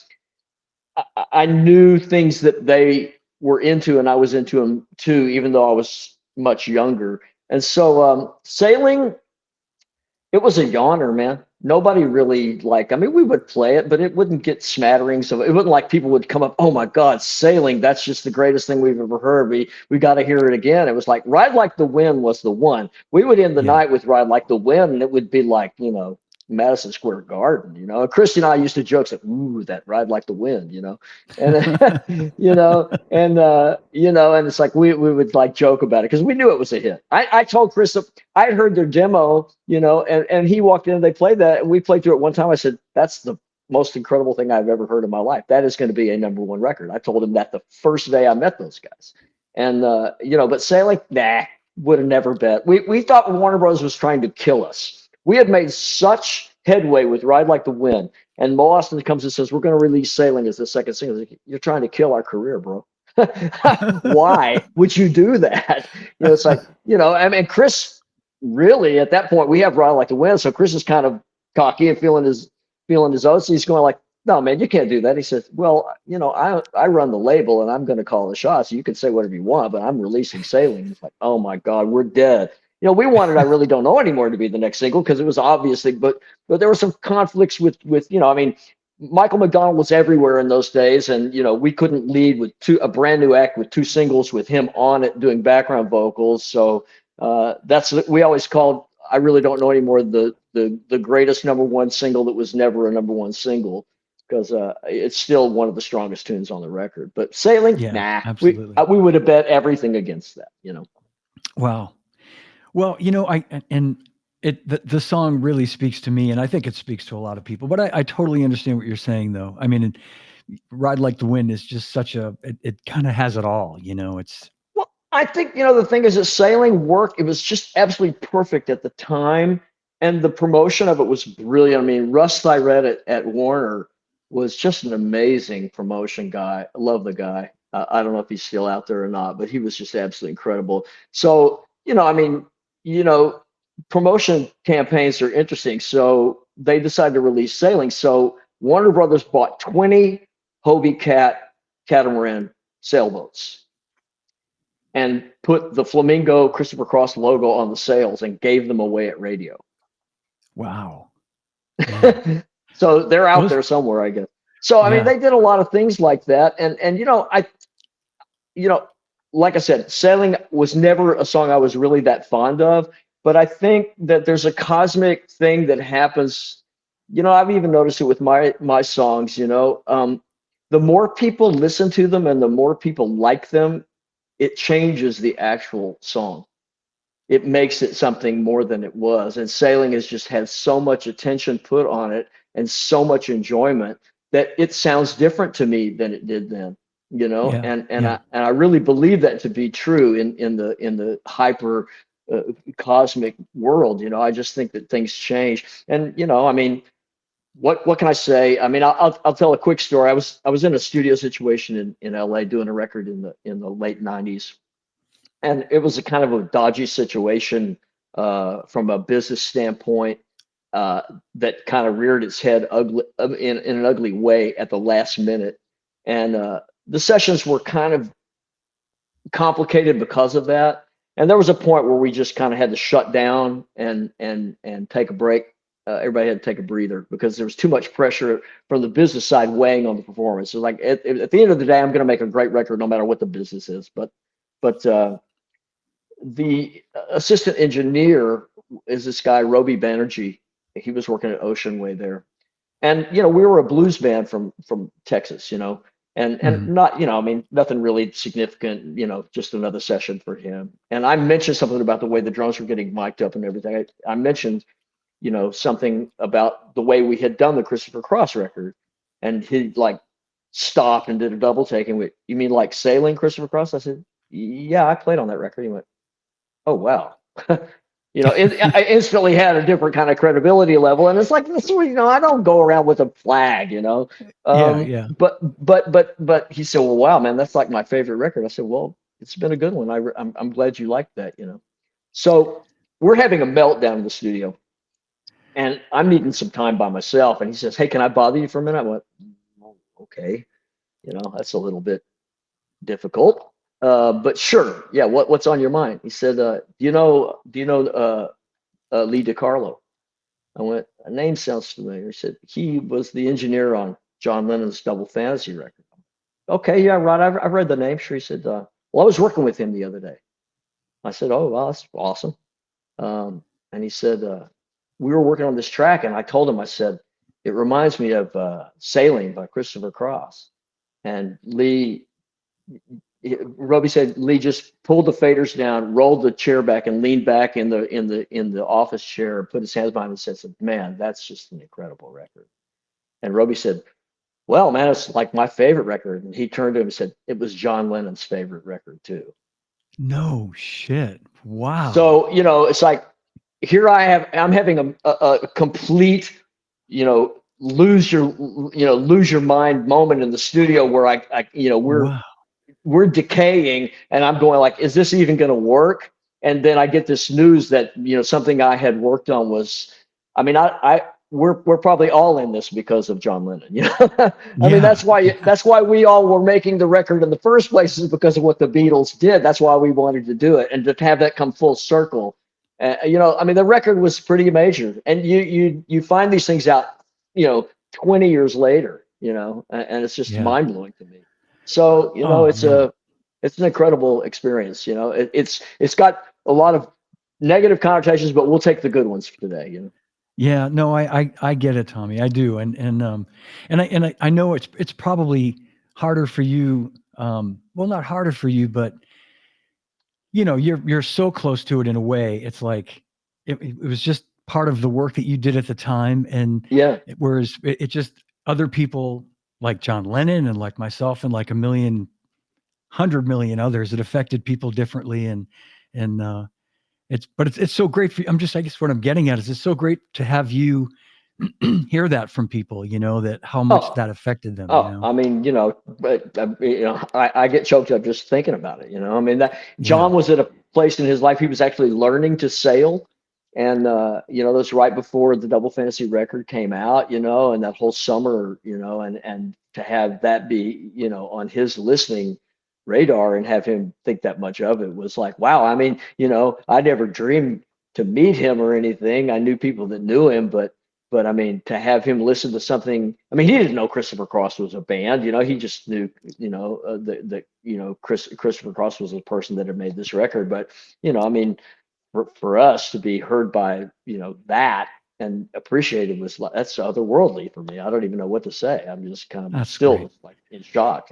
I knew things that they were into, and I was into them too, even though I was much younger. And so sailing, it was a yawner, man. Nobody really I mean, we would play it, but it wouldn't get smatterings of it. It wasn't like people would come up, oh my God, sailing, that's just the greatest thing we've ever heard. We got to hear it again. It was like Ride Like the Wind was the one. We would end the Yeah. night with Ride Like the Wind, and it would be like, Madison Square Garden, And Christy and I used to joke, like, ooh, that Ride Like the Wind, And and it's like we would like joke about it because we knew it was a hit. I told Chris I had heard their demo, and he walked in and they played that, and we played through it one time. I said, that's the most incredible thing I've ever heard in my life. That is going to be a number one record. I told him that the first day I met those guys. And but Sailing, nah, would have never bet. We thought Warner Bros. Was trying to kill us. We had made such headway with Ride Like the Wind. And Mo Austin comes and says, we're going to release Sailing as the second single. Like, you're trying to kill our career, bro. Why would you do that? It's like, I mean, Chris really at that point, we have Ride Like the Wind. So Chris is kind of cocky and feeling his oats. He's going like, no, man, you can't do that. He says, well, I run the label and I'm going to call the shots. You can say whatever you want, but I'm releasing Sailing. It's like, oh my God, we're dead. We wanted I Really Don't Know Anymore to be the next single because it was obviously, but there were some conflicts with I mean, Michael McDonald was everywhere in those days, and we couldn't lead with a brand new act with two singles with him on it doing background vocals. So we always called I Really Don't Know Anymore the greatest number one single that was never a number one single because it's still one of the strongest tunes on the record. But Sailing, Yeah, nah, absolutely. we would have bet everything against that. Wow. Well, the song really speaks to me, and I think it speaks to a lot of people. But I totally understand what you're saying, though. I mean, Ride Like the Wind is just it kind of has it all. It's Well, I think, the thing is that Sailing worked. It was just absolutely perfect at the time. And the promotion of it was brilliant. I mean, Russ Thyret at Warner was just an amazing promotion guy. I love the guy. I don't know if he's still out there or not, but he was just absolutely incredible. So, I mean, you know, promotion campaigns are interesting. So they decided to release Sailing. So Warner Brothers bought 20 Hobie Cat catamaran sailboats and put the Flamingo Christopher Cross logo on the sails and gave them away at radio. wow, man. So they're out Those, there somewhere, I guess. So I mean, yeah, they did a lot of things like that, and you know, like I said, Sailing was never a song I was really that fond of, but I think that there's a cosmic thing that happens. I've even noticed it with my songs. The more people listen to them and the more people like them, it changes the actual song. It makes it something more than it was. And Sailing has just had so much attention put on it and so much enjoyment that it sounds different to me than it did then. yeah, And yeah, I really believe that to be true in the hyper uh, cosmic world. I just think that things change. And I mean, what can I say? I mean, I'll tell a quick story. I was in a studio situation in LA doing a record in the late '90s, and it was a kind of a dodgy situation from a business standpoint uh, that kind of reared its head ugly in an ugly way at the last minute, and the sessions were kind of complicated because of that. And there was a point where we just kind of had to shut down and take a break. Everybody had to take a breather because there was too much pressure from the business side weighing on the performance. So like at the end of the day, I'm going to make a great record no matter what the business is. But the assistant engineer is this guy, Roby Banerjee. He was working at Ocean Way there. And, we were a blues band from Texas, and mhm. not, I mean, nothing really significant, just another session for him. And I mentioned something about the way the drums were getting mic'd up and everything. I mentioned, something about the way we had done the Christopher Cross record. And he like stopped and did a double take and went, you mean like Sailing Christopher Cross? I said, yeah, I played on that record. He went, oh wow. I instantly had a different kind of credibility level, and it's like this. I don't go around with a flag. Yeah, yeah. But he said, well, wow, man, that's like my favorite record. I said, well, it's been a good one. I'm glad you liked that. So we're having a meltdown in the studio, and I'm needing some time by myself. And he says, hey, can I bother you for a minute? I went, "Oh, okay, that's a little bit difficult, but sure, yeah. What's on your mind?" He said, do you know Lee DiCarlo? I went, a name sounds familiar. He said, he was the engineer on John Lennon's Double Fantasy record. Okay, yeah, right. I've read the name. Sure. He said, well, I was working with him the other day. I said, oh, well, that's awesome. And he said, we were working on this track, and I told him, I said, it reminds me of Sailing by Christopher Cross. And Roby said Lee just pulled the faders down, rolled the chair back, and leaned back in the office chair, put his hands behind him, and said, "Man, that's just an incredible record." And Roby said, "Well, man, it's like my favorite record." And he turned to him and said, "It was John Lennon's favorite record too." No shit. Wow. So it's like I'm having a complete, lose your mind moment in the studio where Wow. we're decaying, and I'm going like, is this even going to work? And then I get this news that something I had worked on was, I mean, we're probably all in this because of John Lennon. I mean, Yeah. that's why we all were making the record in the first place, is because of what the Beatles did. That's why we wanted to do it, and to have that come full circle. I mean, the record was pretty major, and you find these things out, 20 years later, and it's just Yeah. mind blowing to me. So Oh man. it's an incredible experience. It's got a lot of negative connotations, but we'll take the good ones for today. Yeah, no, I get it, Tommy. I do. And I know it's probably harder for you. Well, not harder for you, but you're so close to it in a way. It's like it was just part of the work that you did at the time, and Yeah. whereas it just other people like John Lennon and like myself and like 100 million others, it affected people differently, and it's so great for you. I guess what I'm getting at is it's so great to have you hear that from people, that how much Oh, that affected them. I mean, but I get choked up just thinking about it. I mean, that Yeah. John was at a place in his life he was actually learning to sail, and that was right before the Double Fantasy record came out. And that whole summer, and to have that be, on his listening radar and have him think that much of it was like, wow. I mean, I never dreamed to meet him or anything. I knew people that knew him, but I mean, to have him listen to something, I mean, he didn't know Christopher Cross was a band, he just knew, Christopher Cross was a person that had made this record. But, I mean, for us to be heard by, that and appreciated that's otherworldly for me. I don't even know what to say. I'm just kind of That's still great. like in shock.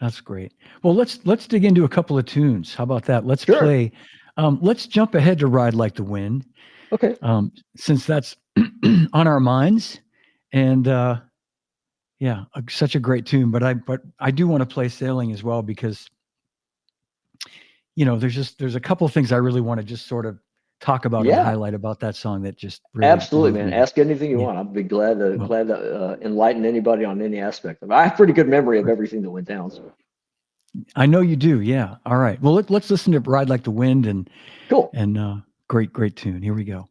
That's great. Well, let's dig into a couple of tunes. How about that? Let's Sure. play. Let's jump ahead to Ride Like the Wind, Okay. since that's on our minds. And yeah, such a great tune. But I do want to play Sailing as well, because there's a couple of things I really want to just sort of talk about and Yeah, highlight about that song that just really absolutely, moved man. me. Ask anything you Yeah. want. I'd be glad to Well, enlighten anybody on any aspect of it. I have pretty good memory of everything that went down. So I know you do. Yeah. All right. Well, let's listen to Ride Like the Wind, cool. and great tune. Here we go.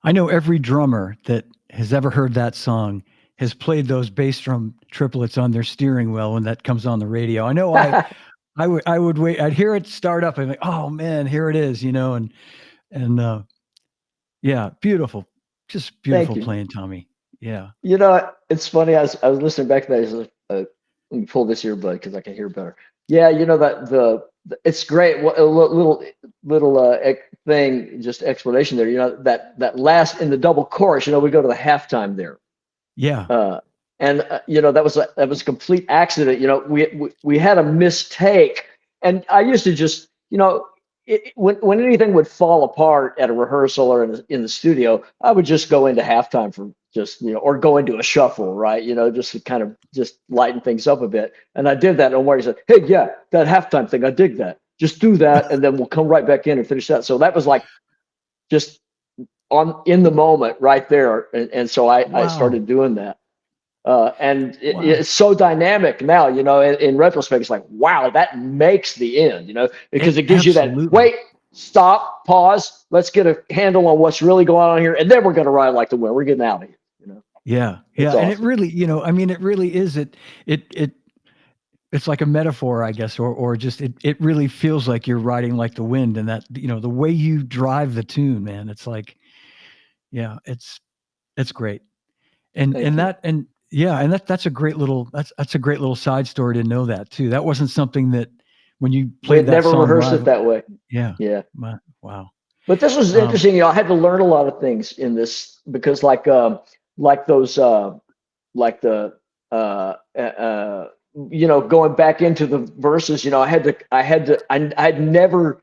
I know every drummer that has ever heard that song has played those bass drum triplets on their steering wheel when that comes on the radio. I know I would wait. I'd hear it start up. I'm like, oh man, here it is, and yeah, beautiful, just Thank beautiful you. playing, Tommy. Yeah, It's funny. I was listening back to that. Let me pull this earbud because I can hear better. Yeah, that it's great. A little thing, just explanation there. That last in the double chorus. We go to the halftime there. yeah, Uh, and that was a complete accident. We had a mistake, and I used to just when anything would fall apart at a rehearsal or in the studio, I would just go into halftime for just or go into a shuffle, right? Just to kind of just lighten things up a bit. And I did that, and Omar said, "Hey, yeah, that halftime thing, I dig that. Just do that, and then we'll come right back in and finish that." So that was like just on in the moment right there, and so I wow, started doing that. And wow, it's so dynamic now, in retrospect, it's like, wow, that makes the end, because it it gives you that absolutely. wait, stop, pause, let's get a handle on what's really going on here, and then we're going to ride like the wind. We're getting out of here. Yeah, It's yeah, and it awesome. really, I mean, it really is. It's like a metaphor, I guess, or just it really feels like you're riding like the wind, and that the way you drive the tune, man. It's like, yeah, it's great, and Thank and you. that and yeah, and that's a great little that's a great little side story to know that too. That wasn't something that when you We played had that never song rehearsed live. it that way. Yeah, Yeah. wow. But this was Um, interesting. I had to learn a lot of things in this because, like those, like the, going back into the verses. I had never.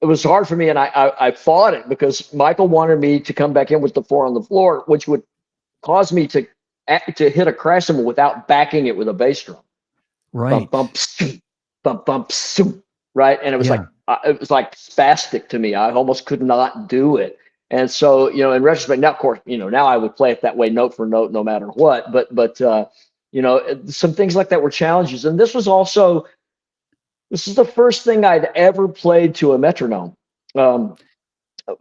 It was hard for me, and I fought it because Michael wanted me to come back in with the four on the floor, which would cause me to hit a crash cymbal without backing it with a bass drum. Bump right. bump soup, bump bump soup, right? And Yeah. it was like spastic to me. I almost could not do it. And so, in retrospect, now of course, now I would play it that way, note for note, no matter what. But some things like that were challenges. And this is the first thing I'd ever played to a metronome. Um,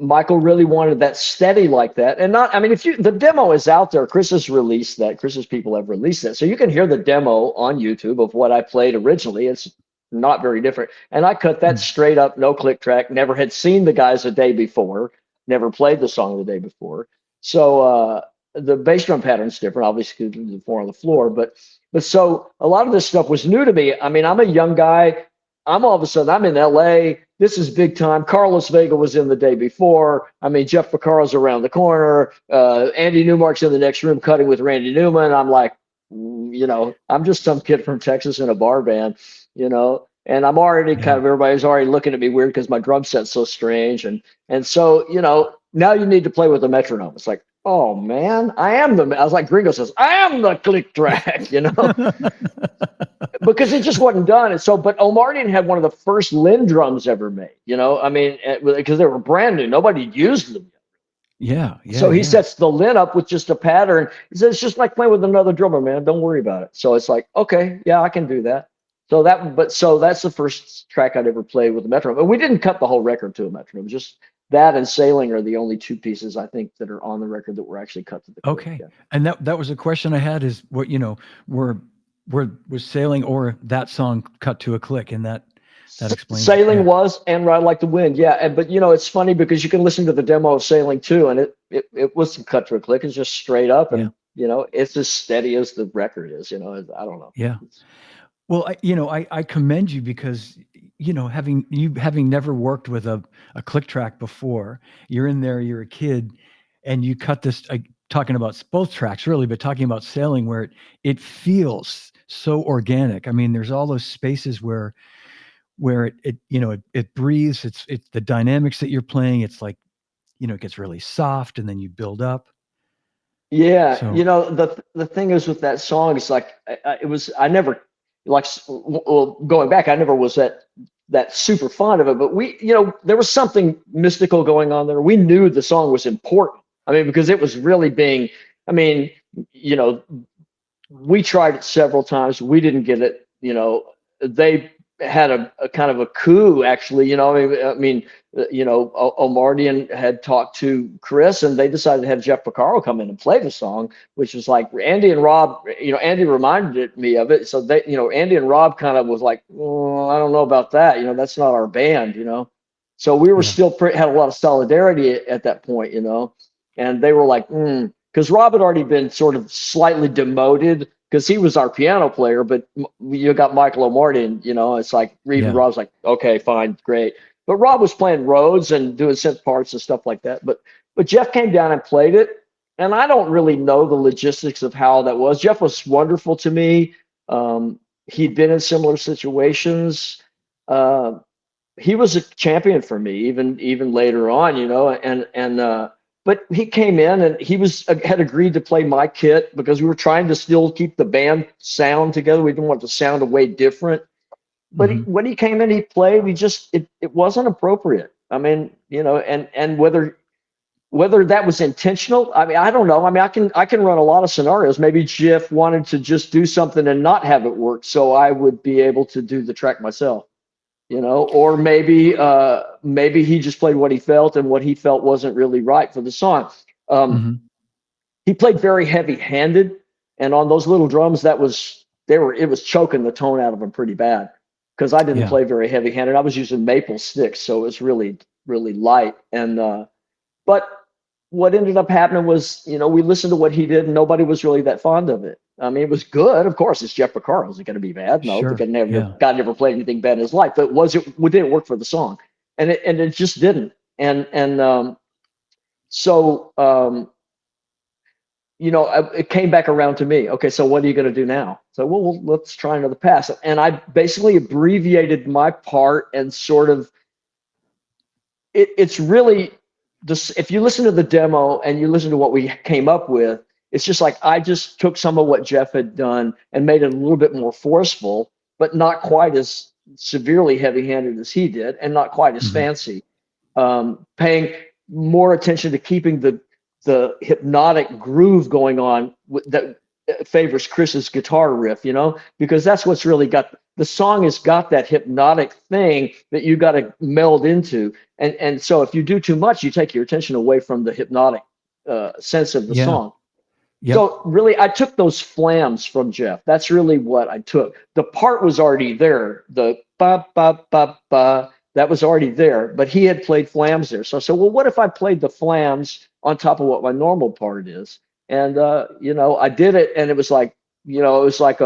Michael really wanted that steady like that. And not, I mean, the demo is out there, Chris has released that. Chris's people have released that. So you can hear the demo on YouTube of what I played originally. It's not very different. And I cut that Mm. straight up, no click track, never had seen the guys the day before, never played the song the day before. So the bass drum pattern's different, obviously, the four on the floor. But so a lot of this stuff was new to me. I mean, I'm a young guy. All of a sudden, I'm in LA. This is big time. Carlos Vega was in the day before. I mean, Jeff Porcaro's around the corner. Andy Newmark's in the next room cutting with Randy Newman. I'm like, I'm just some kid from Texas in a bar band, and I'm already Yeah. everybody's already looking at me weird because my drum set's so strange. And so, now you need to play with a metronome. It's like, oh man, I was like Gringo says, I am the click track, because it just wasn't done. And so, but Omardian had one of the first Lynn drums ever made, I mean, because they were brand new, nobody used them. Yeah, yeah, So he yeah. sets the Lynn up with just a pattern. He says, it's just like playing with another drummer, man. Don't worry about it. So it's like, okay, yeah, I can do that. So that's the first track I'd ever played with a metronome. And we didn't cut the whole record to a metronome. Just that and Sailing are the only two pieces I think that are on the record that were actually cut to the click. Okay. Yeah. And that was a question I had is what, were was Sailing or that song cut to a click, and that explains it. Sailing Yeah. was and Ride Like the Wind, yeah. But it's funny because you can listen to the demo of Sailing too, and it was cut to a click. It's just straight up, Yeah. and it's as steady as the record is. I don't know. Yeah. Well, I commend you because having never worked with a click track before, you're in there, you're a kid, and you cut this. Talking about both tracks really, but talking about Sailing, where it feels so organic. I mean, there's all those spaces where it breathes. It's the dynamics that you're playing. It's like it gets really soft, and then you build up. Yeah, So the thing is with that song, it's like it was. I never well, going back, I never was that super fond of it. But there was something mystical going on there. We knew the song was important. I mean, because it was really being. I mean, you know, we tried it several times. We didn't get it. They had a kind of a coup, actually. Omardian had talked to Chris, and they decided to have Jeff Porcaro come in and play the song, which was like Andy and Rob. Andy reminded me of it, so Andy and Rob kind of was like, oh, I don't know about that. That's not our band. So we were Yeah. still had a lot of solidarity at that point. And they were like, because Rob had already been sort of slightly demoted because he was our piano player, but you got Michael O'Martin, it's like even Yeah. Rob's like, okay, fine, great. But Rob was playing Rhodes and doing synth parts and stuff like that. But Jeff came down and played it, and I don't really know the logistics of how that was. Jeff was wonderful to me. He'd been in similar situations. Uh, he was a champion for me, even later on, but he came in and he had agreed to play my kit because we were trying to still keep the band sound together. We didn't want the sound to way different. But Hmm. when he came in, he played. It wasn't appropriate. I mean, and whether that was intentional, I mean, I don't know. I mean, I can run a lot of scenarios. Maybe Jeff wanted to just do something and not have it work, so I would be able to do the track myself. Or maybe he just played what he felt, and what he felt wasn't really right for the song. Um, Hmm. he played very heavy-handed, and on those little drums, it was choking the tone out of them pretty bad because I didn't Yeah. play very heavy-handed. I was using maple sticks, so it was really really light. And but what ended up happening was, we listened to what he did, and nobody was really that fond of it. I mean, it was good, of course. It's Jeff Porcaro. Is it going to be bad? No, the Sure. Yeah. guy never played anything bad in his life. But did it work for the song? And it just didn't. And so it came back around to me. Okay, so what are you going to do now? So, well, let's try another pass. And I basically abbreviated my part and sort of it's really this. If you listen to the demo and you listen to what we came up with, it's just like I just took some of what Jeff had done and made it a little bit more forceful, but not quite as severely heavy-handed as he did, and not quite as Hmm. fancy. Paying more attention to keeping the hypnotic groove going on that favors Chris's guitar riff, because that's what's really got the song has got that hypnotic thing that you got to meld into. And so if you do too much, you take your attention away from the hypnotic sense of the Yeah. song. Yep. So really, I took those flams from Jeff. That's really what I took. The part was already there. The ba ba ba ba that was already there, but he had played flams there. So I said, well, what if I played the flams on top of what my normal part is? And I did it, and it was like, it was like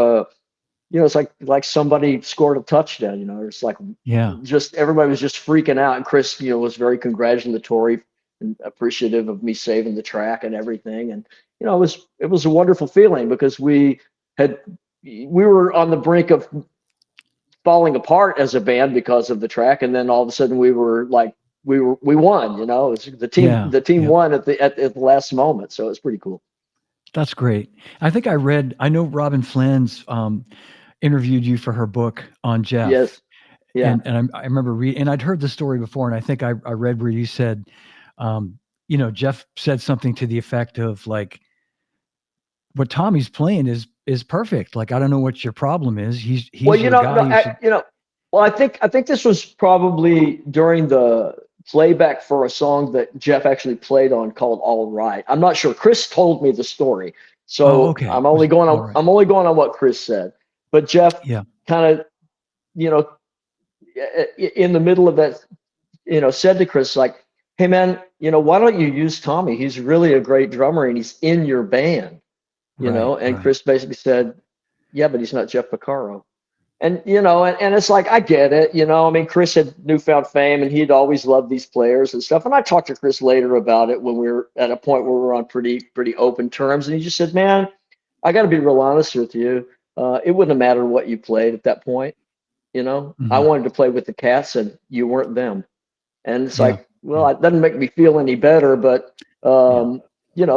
it's like somebody scored a touchdown. It's like Yeah. just everybody was just freaking out, and Chris, was very congratulatory and appreciative of me saving the track and everything. And it was a wonderful feeling because we were on the brink of falling apart as a band because of the track, and then all of a sudden we were like we won. It was Yeah. the team Yep. won at the last moment, so it's pretty cool. That's great. I know Robin Flynn's interviewed you for her book on Jeff. Yes, yeah. And I remember reading, and I'd heard the story before, and I think I read where you said, um, Jeff said something to the effect of like, what Tommy's playing is perfect. Like, I don't know what your problem is. Well, He's your guy. no, You should. well, I think this was probably during the playback for a song that Jeff actually played on called "All Right." I'm not sure. Chris told me the story, Oh, so okay. It was all right. I'm only going on what Chris said. But Jeff Yeah. kind of, you know, in the middle of that, said to Chris like, "Hey, man, why don't you use Tommy? He's really a great drummer, and he's in your band." Right. And Right. Chris basically said, "Yeah, but he's not Jeff Porcaro." And it's like, I get it. I mean, Chris had newfound fame, and he'd always loved these players and stuff. And I talked to Chris later about it when we were at a point where we were on pretty open terms. And he just said, man, I got to be real honest with you. It wouldn't have mattered what you played at that point. I Hmm. wanted to play with the Cats, and you weren't them. And it's Yeah. like, well, Yeah. it doesn't make me feel any better, but Yeah.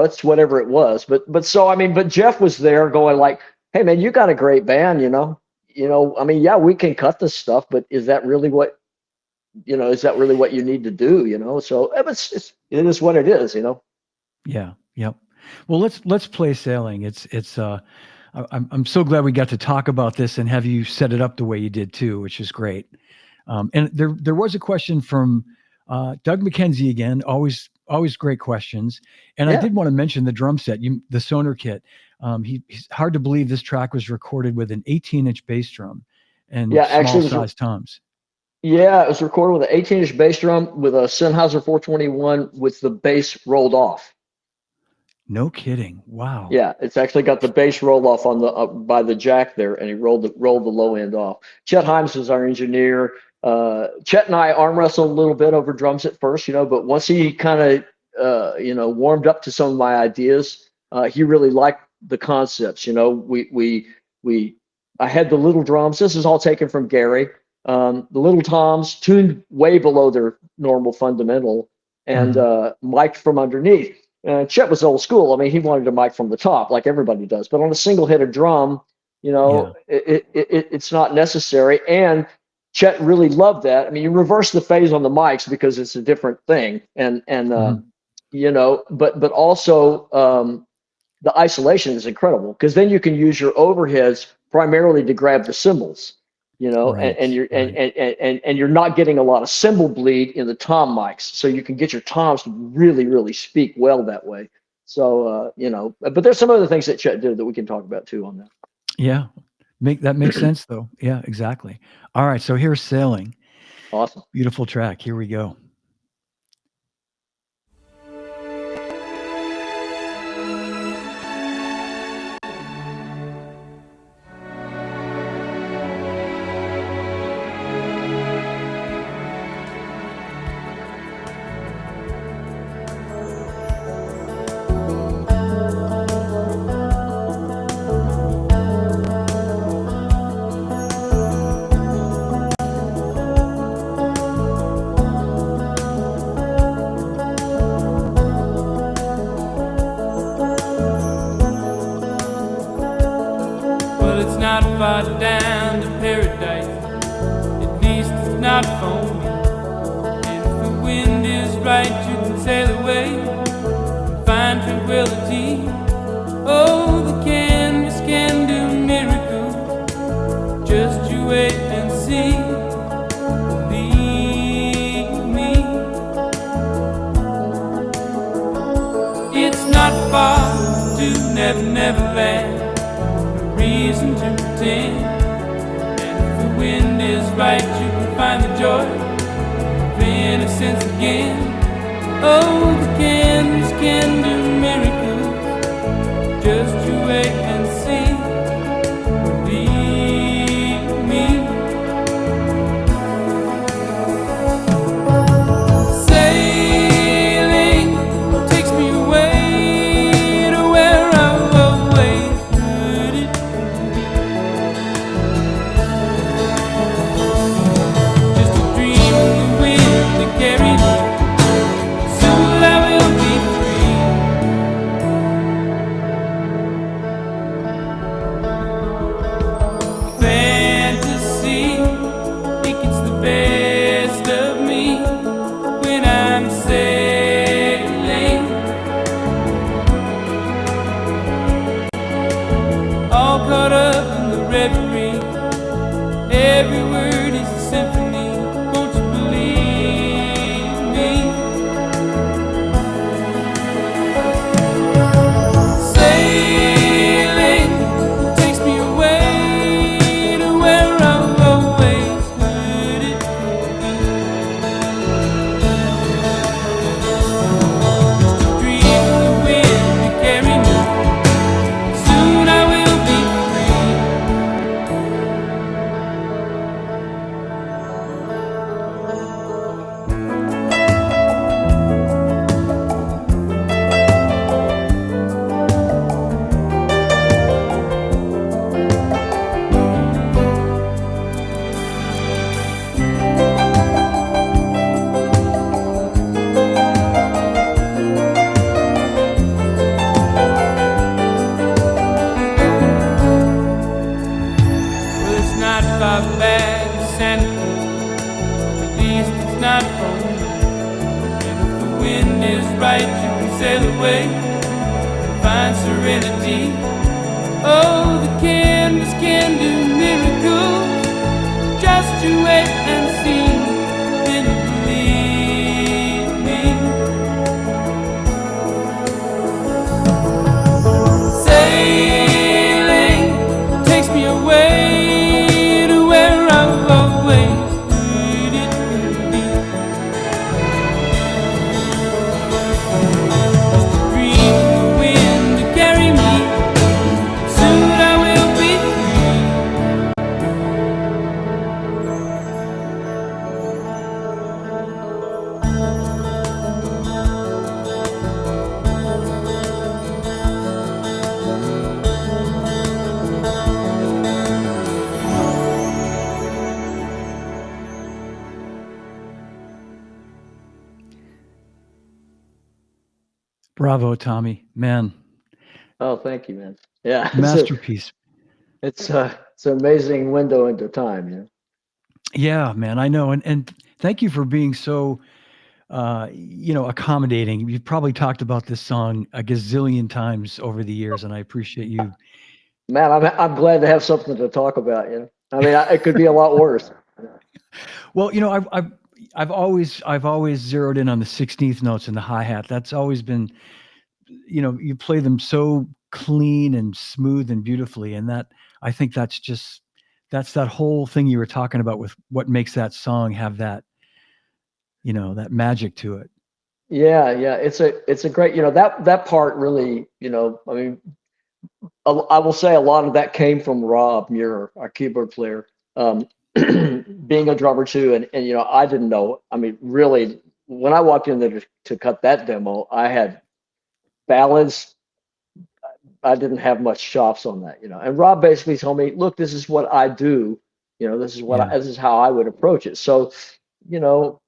it's whatever it was. But so I mean, but Jeff was there going like, hey man, you got a great band, I mean, yeah, we can cut this stuff, but is that really what you need to do, So it is what it is. Yeah. Yep. Well, let's play sailing. It's I'm so glad we got to talk about this and have you set it up the way you did too, which is great. And there was a question from Doug McKenzie again. Always great questions. And I Yeah. did want to mention the drum set, the Sonar kit. He's hard to believe this track was recorded with an 18-inch bass drum and Yeah, small actually, it was size toms. yeah, it was recorded with an 18-inch bass drum with a Sennheiser 421 with the bass rolled off. No kidding. Wow. Yeah, it's actually got the bass roll off on the by the jack there, and he rolled the low end off. Chet Himes is our engineer. Chet and I arm wrestled a little bit over drums at first, but once he kind of warmed up to some of my ideas, he really liked the concepts. I had the little drums. This is all taken from Gary. The little toms tuned way below their normal fundamental and mic'd from underneath. Chet was old school. I mean, he wanted a mic from the top, like everybody does. But on a single-headed drum, it's not necessary. And Chet really loved that. I mean, you reverse the phase on the mics because it's a different thing, but also the isolation is incredible because then you can use your overheads primarily to grab the cymbals. Right, and you're right. and you're not getting a lot of cymbal bleed in the tom mics, so you can get your toms to really, really speak well that way. So but there's some other things that Chet did that we can talk about too on that. Yeah, that makes sense though. Yeah, exactly. All right, so here's Sailing. Awesome. Beautiful track. Here we go. Far down to paradise, at least it's not for me. And if the wind is right, you can sail away and find tranquility. Oh, the canvas can do miracles, just you wait and see. Believe me, it's not far to Never Never Land. Reason to pretend, and if the wind is right, you can find the joy of innocence again. Oh, the canvas can do miracles, just you wait and see. Believe me. Sailing takes me away to where I've always heard it. Every word is a symphony, won't you believe me? Sailing takes me away to where I've always heard it. Just a dream of the wind to carry me. Soon I will be free. Back to Santa Cruz, at least it's not for me. And if the wind is right, you can sail away and find serenity. Oh, the canvas can do miracles. Just you wait and see, then you believe me. Sailing takes me away to where I've always needed to be. Just a dream in the wind to carry me. Soon I will be free. Bravo, Tommy. Man, Oh, thank you, man. Yeah, masterpiece. it's an amazing window into time. Yeah. Yeah, man, I know. And thank you for being so accommodating. You've probably talked about this song a gazillion times over the years, and I appreciate you. Man, I'm glad to have something to talk about. You know, I mean, it could be a lot worse. Well, I've always zeroed in on the 16th notes and the hi-hat. That's always been, you play them so clean and smooth and beautifully, and that I think that's that whole thing you were talking about with what makes that song have that magic to it. Yeah, yeah, it's a great, that part really, I mean, I will say a lot of that came from Rob Muir, our keyboard player, being a drummer too, and I didn't know. I mean, really, when I walked in there to cut that demo, I had ballads. I didn't have much chops on that, And Rob basically told me, "Look, this is what I do. Yeah. This is how I would approach it." So, you know,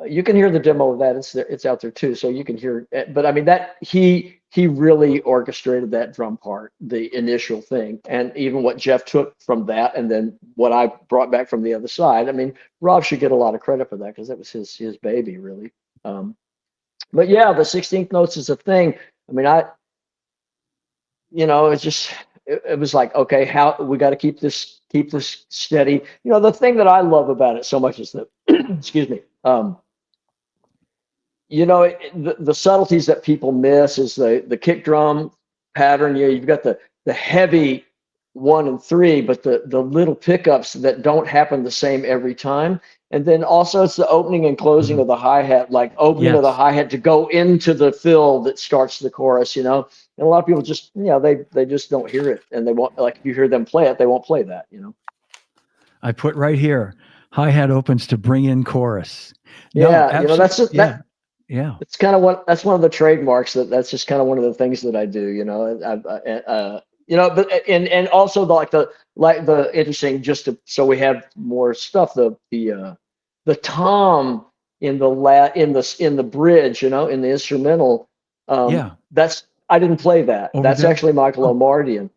you can hear the demo of that. It's there. It's out there too, so you can hear it. But I mean, that he really orchestrated that drum part, the initial thing, and even what Jeff took from that, and then what I brought back from the other side. I mean, Rob should get a lot of credit for that because that was his baby, really. But yeah, the 16th notes is a thing. I mean, it's just it was like, okay, how we got to keep this steady. The thing that I love about it so much is that excuse me, the subtleties that people miss is the kick drum pattern. You've got the heavy 1 and 3, but the little pickups that don't happen the same every time. And then also it's the opening and closing Mhm. of the hi-hat, like opening of the Yes. hi-hat to go into the fill that starts the chorus, And a lot of people just, they just don't hear it. And they won't, like, if you hear them play it, they won't play that. I put right here, hi-hat opens to bring in chorus. No, Yeah, absolutely. that's just Yeah. that. Yeah. It's kind of that's one of the trademarks that's just kind of one of the things that I do, but and also the interesting, so we have more stuff, the tom in the bridge, in the instrumental, Yeah. that's, I didn't play that. That's Overdubbed. actually Michael Oh, Omardian.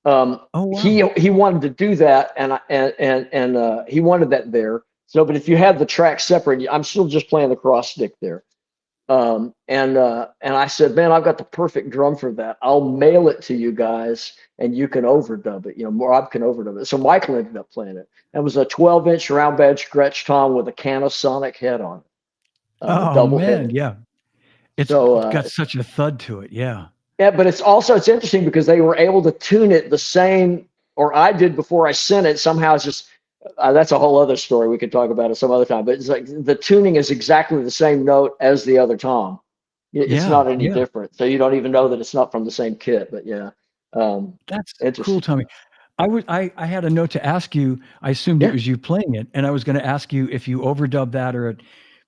oh wow. He wanted to do that, and he wanted that there. So, but if you have the track separate, I'm still just playing the cross stick there. And I said, man, I've got the perfect drum for that. I'll mail it to you guys, and you can overdub it. Rob can overdub it. So Michael ended up playing it. It was a 12-inch round bed Gretsch tom with a Canasonic head on it, Oh double man. headed. Yeah. It's So got such a thud to it. Yeah. yeah, but it's interesting because they were able to tune it the same, or I did before I sent it. Somehow it's just that's a whole other story we could talk about it some other time. But it's like the tuning is exactly the same note as the other tom. It's Yeah. not any Yeah. different. So you don't even know that it's not from the same kit. But yeah, That's cool, interesting. Tommy. I had a note to ask you. I assumed it Yeah. was you playing it, and I was going to ask you if you overdubbed that or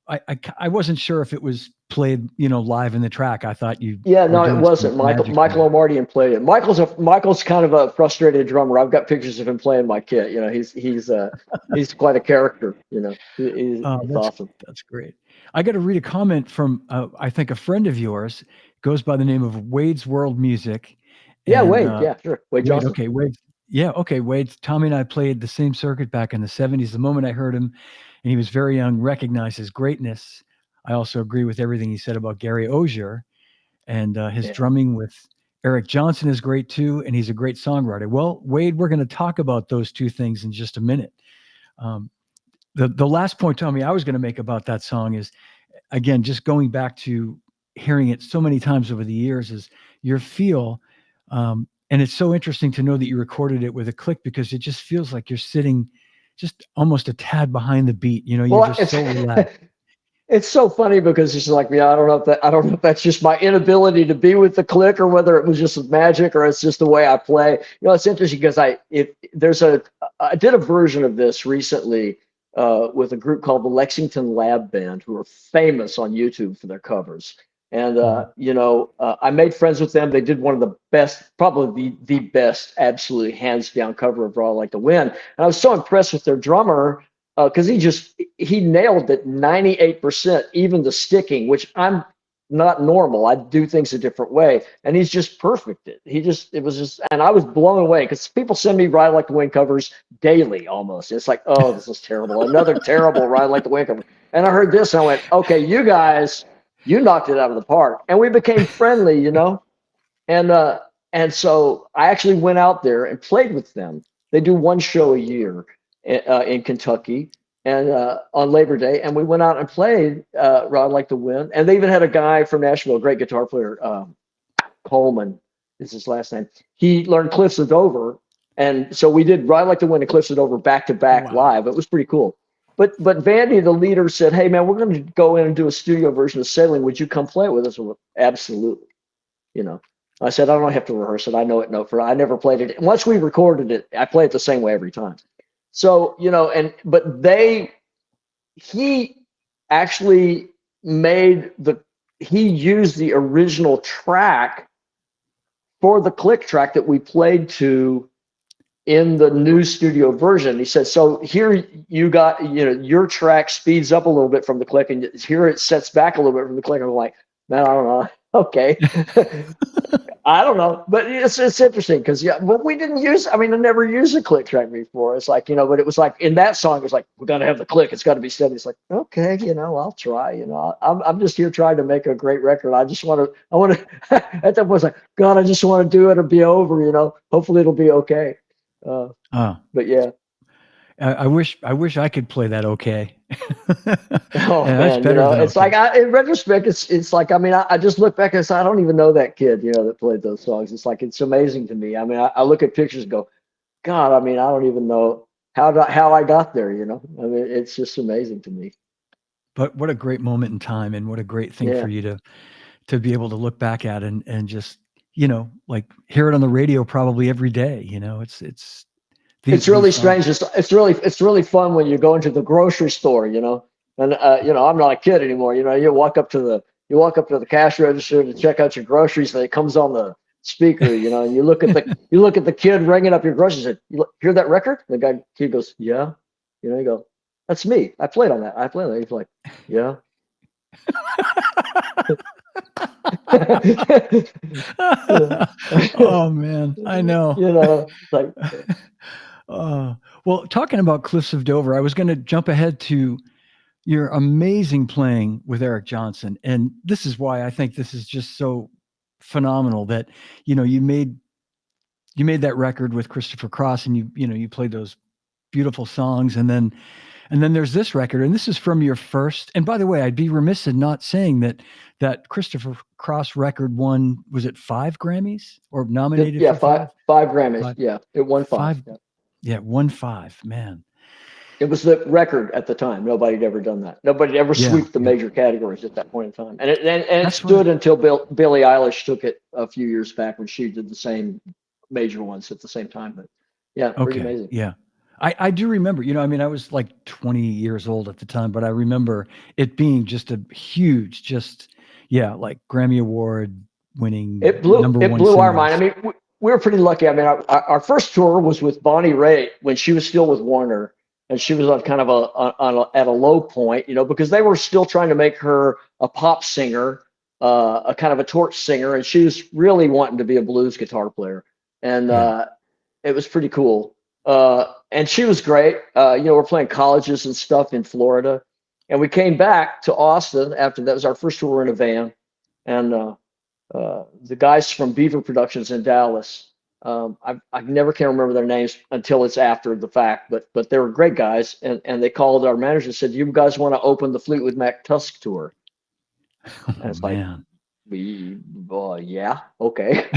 I wasn't sure if it was played, live in the track. I thought you Yeah, were no, it doing some wasn't. magic Michael there. Omardian played it. Michael's kind of a frustrated drummer. I've got pictures of him playing my kit. He's quite a character. Oh, He's that's awesome. that's great. I got to read a comment from I think a friend of yours goes by the name of Wade's World Music, Yeah, and Wade. Yeah, sure. Wade Wade. Johnson. Okay, Wade. Yeah, okay, Wade. Tommy and I played the same circuit back in the '70s. The moment I heard him, and he was very young, recognized his greatness. I also agree with everything he said about Gary Ogier and his Yeah. drumming with Eric Johnson is great too, and he's a great songwriter. Well, Wade, we're going to talk about those two things in just a minute. Um, the last point, Tommy, I was going to make about that song is, again, just going back to hearing it so many times over the years, is your feel. And it's so interesting to know that you recorded it with a click, because it just feels like you're sitting just almost a tad behind the beat. You know, you're Well, just so relaxed. it's so funny because it's like, yeah, I don't know if that's just my inability to be with the click, or whether it was just magic, or it's just the way I play. You know, it's interesting because I did a version of this recently with a group called the Lexington Lab Band, who are famous on YouTube for their covers. And I made friends with them. They did one of the best, probably the best, absolutely hands down cover of Raw Like the Wind. And I was so impressed with their drummer, because he nailed it 98%, even the sticking, which I'm not normal. I do things a different way, and he's just perfect. And I was blown away, because people send me Ride Like the Wind covers daily almost. It's like, oh, this is terrible. Another terrible Ride Like the Wind cover. And I heard this, and I went, okay, you guys, you knocked it out of the park, and we became friendly, you know. And so I actually went out there and played with them. They do one show a year in Kentucky, and on Labor Day, and we went out and played Ride Like the Wind. And they even had a guy from Nashville, a great guitar player, Coleman is his last name. He learned Cliffs of Dover, and so we did Ride Like the Wind and Cliffs of Dover back to back live. It was pretty cool. But Vandy, the leader, said, "Hey man, we're going to go in and do a studio version of Sailing. Would you come play it with us?" Well, absolutely. You know, I said, I don't have to rehearse it. I know it note for. I never played it. Once we recorded it, I play it the same way every time. So, you know, he actually he used the original track for the click track that we played to in the new studio version. He said, so here you got, you know, your track speeds up a little bit from the click, and here it sets back a little bit from the click. I'm like, man, I don't know. Okay. I don't know, but it's interesting because but we didn't use. I mean, I never used a click track before. It's like, you know, but it was like in that song, it was like, we got to have the click. It's got to be steady. It's like, okay, you know, I'll try. You know, I'm just here trying to make a great record. I want to. At that point, it's like, God, I just want to do it or be over. You know, hopefully it'll be okay. But yeah. I wish I could play that okay. Oh man, you know, it's okay. like in retrospect, it's like, I mean, I just look back and say, I don't even know that kid, you know, that played those songs. It's like, it's amazing to me. I mean, I look at pictures and go, God, I mean, I don't even know how I got there, you know. I mean, it's just amazing to me. But what a great moment in time, and what a great thing for you to be able to look back at and just, you know, like hear it on the radio probably every day. You know, it's really strange. It's really fun when you go into the grocery store, you know, and you know, I'm not a kid anymore. You know, you walk up to the cash register to check out your groceries, and it comes on the speaker, you know, and you look at the kid ringing up your groceries. And you hear that record? The kid goes, yeah, you know, you go, that's me. I played on that. He's like, yeah. Oh man, I know. You know, like. Well, talking about Cliffs of Dover, I was going to jump ahead to your amazing playing with Eric Johnson, and this is why I think this is just so phenomenal that, you know, you made that record with Christopher Cross, and you played those beautiful songs, and then there's this record, and this is from your first. And by the way, I'd be remiss in not saying that Christopher Cross record won, was it 5 Grammys or nominated? Yeah, for five Grammys. Yeah, it won 5. Yeah, 1-5, man. It was the record at the time. Nobody had ever done that. Nobody had ever swept the major categories at that point in time. And it stood until Billie Eilish took it a few years back when she did the same major ones at the same time. But yeah, pretty amazing. Yeah. I do remember, you know, I mean, I was like 20 years old at the time, but I remember it being just a huge, like Grammy Award winning. It blew our mind. I mean, we were pretty lucky. I mean, our first tour was with Bonnie Raitt when she was still with Warner, and she was on kind of at a low point, you know, because they were still trying to make her a pop singer, a kind of a torch singer, and she was really wanting to be a blues guitar player, and it was pretty cool. And she was great. You know, we're playing colleges and stuff in Florida, and we came back to Austin after that. Was our first tour in a van, and the guys from Beaver Productions in Dallas. I never can remember their names until it's after the fact, but they were great guys, and they called our manager and said, "You guys want to open the Fleetwood Mac Tusk tour?" And Oh it's like, man. yeah, okay.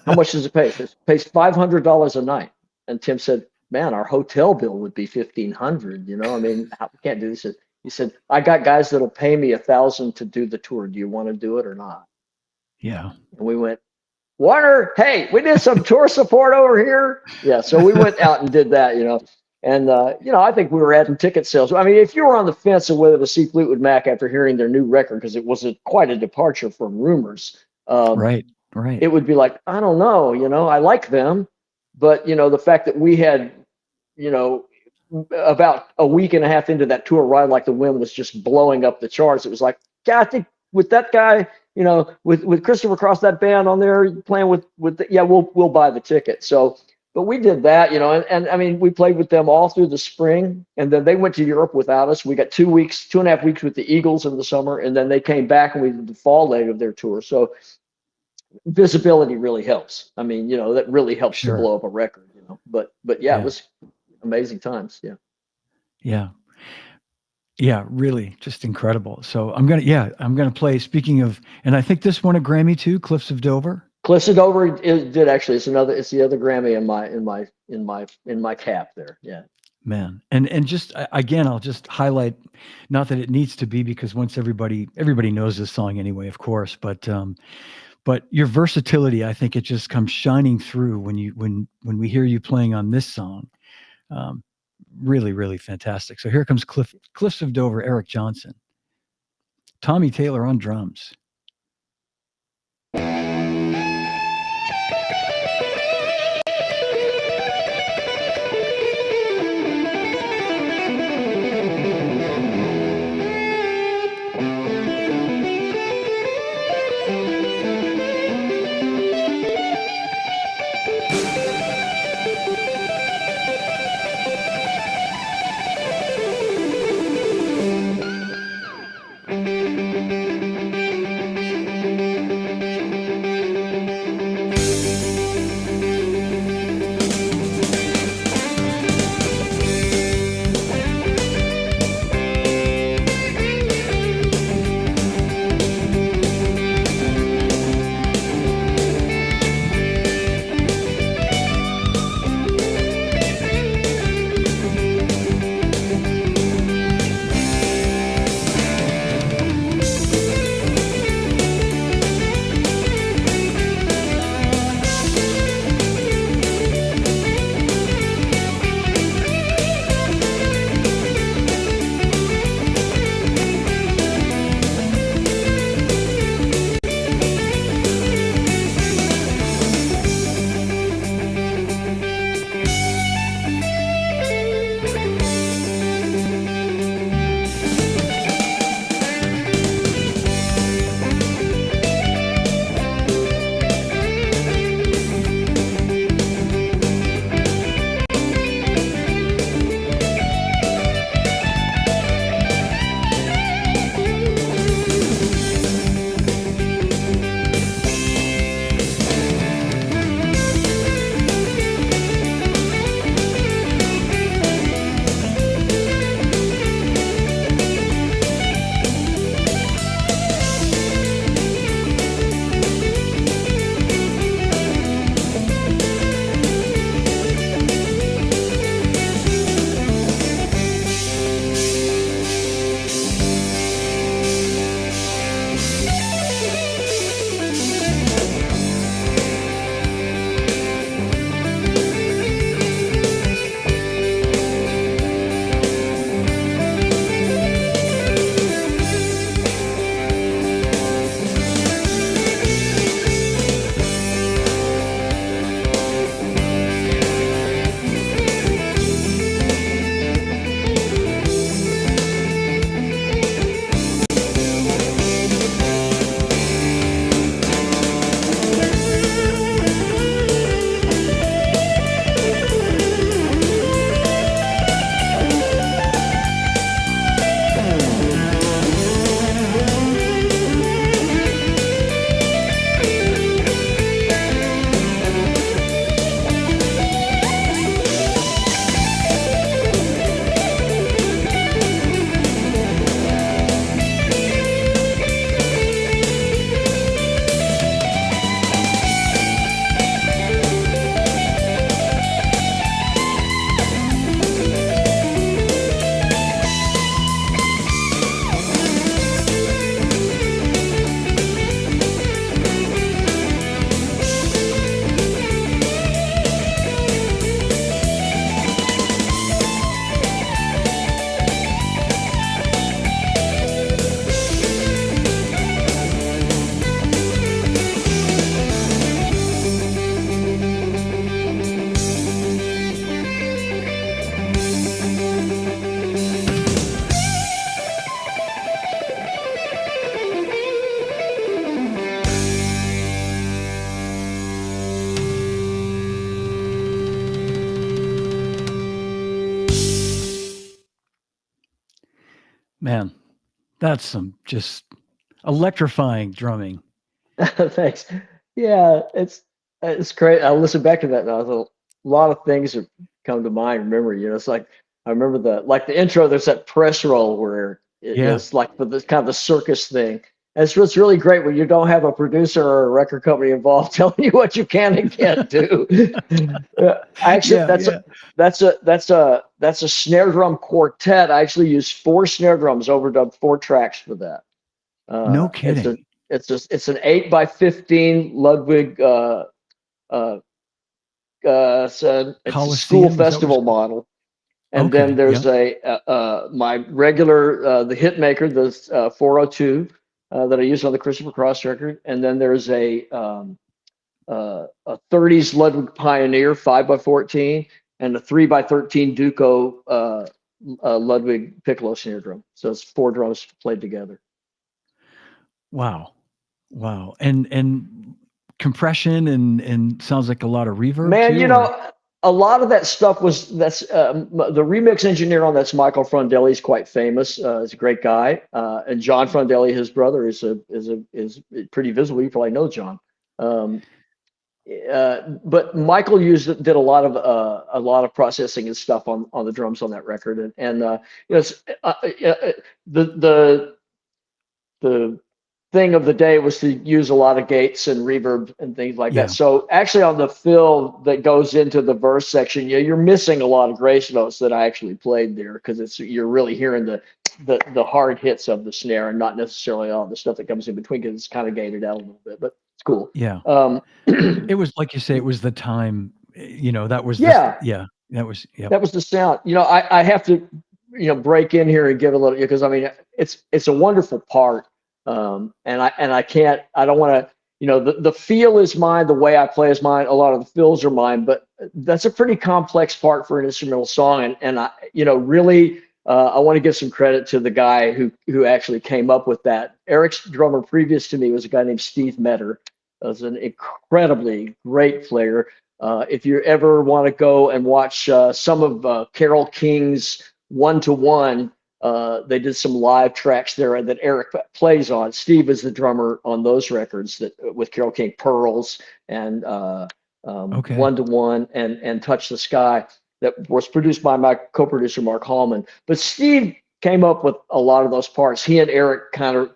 How much does it pay? It pays $500 a night. And Tim said, "Man, our hotel bill would be 1,500. You know, I mean, we can't do this." He said, "I got guys that'll pay me 1,000 to do the tour. Do you want to do it or not?" Yeah. And we went, Warner, hey, we did some tour support over here. Yeah, so we went out and did that, And, I think we were adding ticket sales. I mean, if you were on the fence of whether to see Fleetwood Mac after hearing their new record, because it was quite a departure from Rumors, Right. Right. it would be like, I don't know, I like them. But, the fact that we had, you know, about a week and a half into that tour, Ride Like the Wind was just blowing up the charts. It was like, yeah, I think with that guy, with Christopher Cross, that band on there playing we'll buy the ticket. So, but we did that, and I mean, we played with them all through the spring, and then they went to Europe without us. We got 2.5 weeks with the Eagles in the summer, and then they came back and we did the fall leg of their tour. So visibility really helps. I mean, that really helps to Sure. blow up a record, but yeah, Yeah. it was amazing times. Yeah. Yeah. Yeah, really, just incredible. So I'm gonna play. Speaking of, and I think this won a Grammy too, Cliffs of Dover. Cliffs of Dover did actually. It's the other Grammy in my cap there. Yeah. Man, and just again, I'll just highlight, not that it needs to be, because once everybody knows this song anyway, of course, but your versatility, I think it just comes shining through when we hear you playing on this song. Really, really fantastic. So here comes Cliffs of Dover, Eric Johnson, Tommy Taylor on drums. Man, that's some just electrifying drumming. Thanks. Yeah, it's great. I listen back to that now. A lot of things have come to mind. Remember, it's like I remember the intro. There's that press roll where Yeah. it's like for this kind of the circus thing. And it's what's really great when you don't have a producer or a record company involved telling you what you can and can't do. Actually, Yeah. Yeah. that's a snare drum quartet. I actually used 4 snare drums, overdubbed 4 tracks for that. No It's a kidding. it's an 8x15 Ludwig it's a school Coliseum, is that what it's festival called? model. And then Okay. there's Yeah. my regular the Hitmaker, the 402 that I used on the Christopher Cross record, and then there's a 30s Ludwig Pioneer 5x14 and a 3x13 Duco Ludwig piccolo snare drum. So it's 4 drums played together. Wow. Wow. And compression and sounds like a lot of reverb Man, too, or a lot of that stuff that's the remix engineer on that's Michael Frondelli is quite famous. He's a great guy, and John Frondelli, his brother, is pretty visible. You probably know John. But Michael did a lot of processing and stuff on the drums on that record, and it's the thing of the day was to use a lot of gates and reverb and things like yeah. that. So actually on the fill that goes into the verse section, you're missing a lot of grace notes that I actually played there because you're really hearing the hard hits of the snare and not necessarily all the stuff that comes in between because it's kind of gated out a little bit, but it's cool. Yeah. Um, It was like you say, it was the time, that was yeah, that was, yep. that was the sound. I have to, break in here and give a little because I mean it's a wonderful part. And I don't want to, the feel is mine, the way I play is mine. A lot of the fills are mine, but that's a pretty complex part for an instrumental song. And I, really, I want to give some credit to the guy who actually came up with that. Eric's drummer previous to me was a guy named Steve Metter. Was an incredibly great player. If you ever want to go and watch some of Carole King's 1-to-1, they did some live tracks there that Eric plays on. Steve is the drummer on those records that with Carole King, Pearls and Okay. 1-to-1 and Touch the Sky that was produced by my co-producer Mark Hallman. But Steve came up with a lot of those parts. He and Eric kind of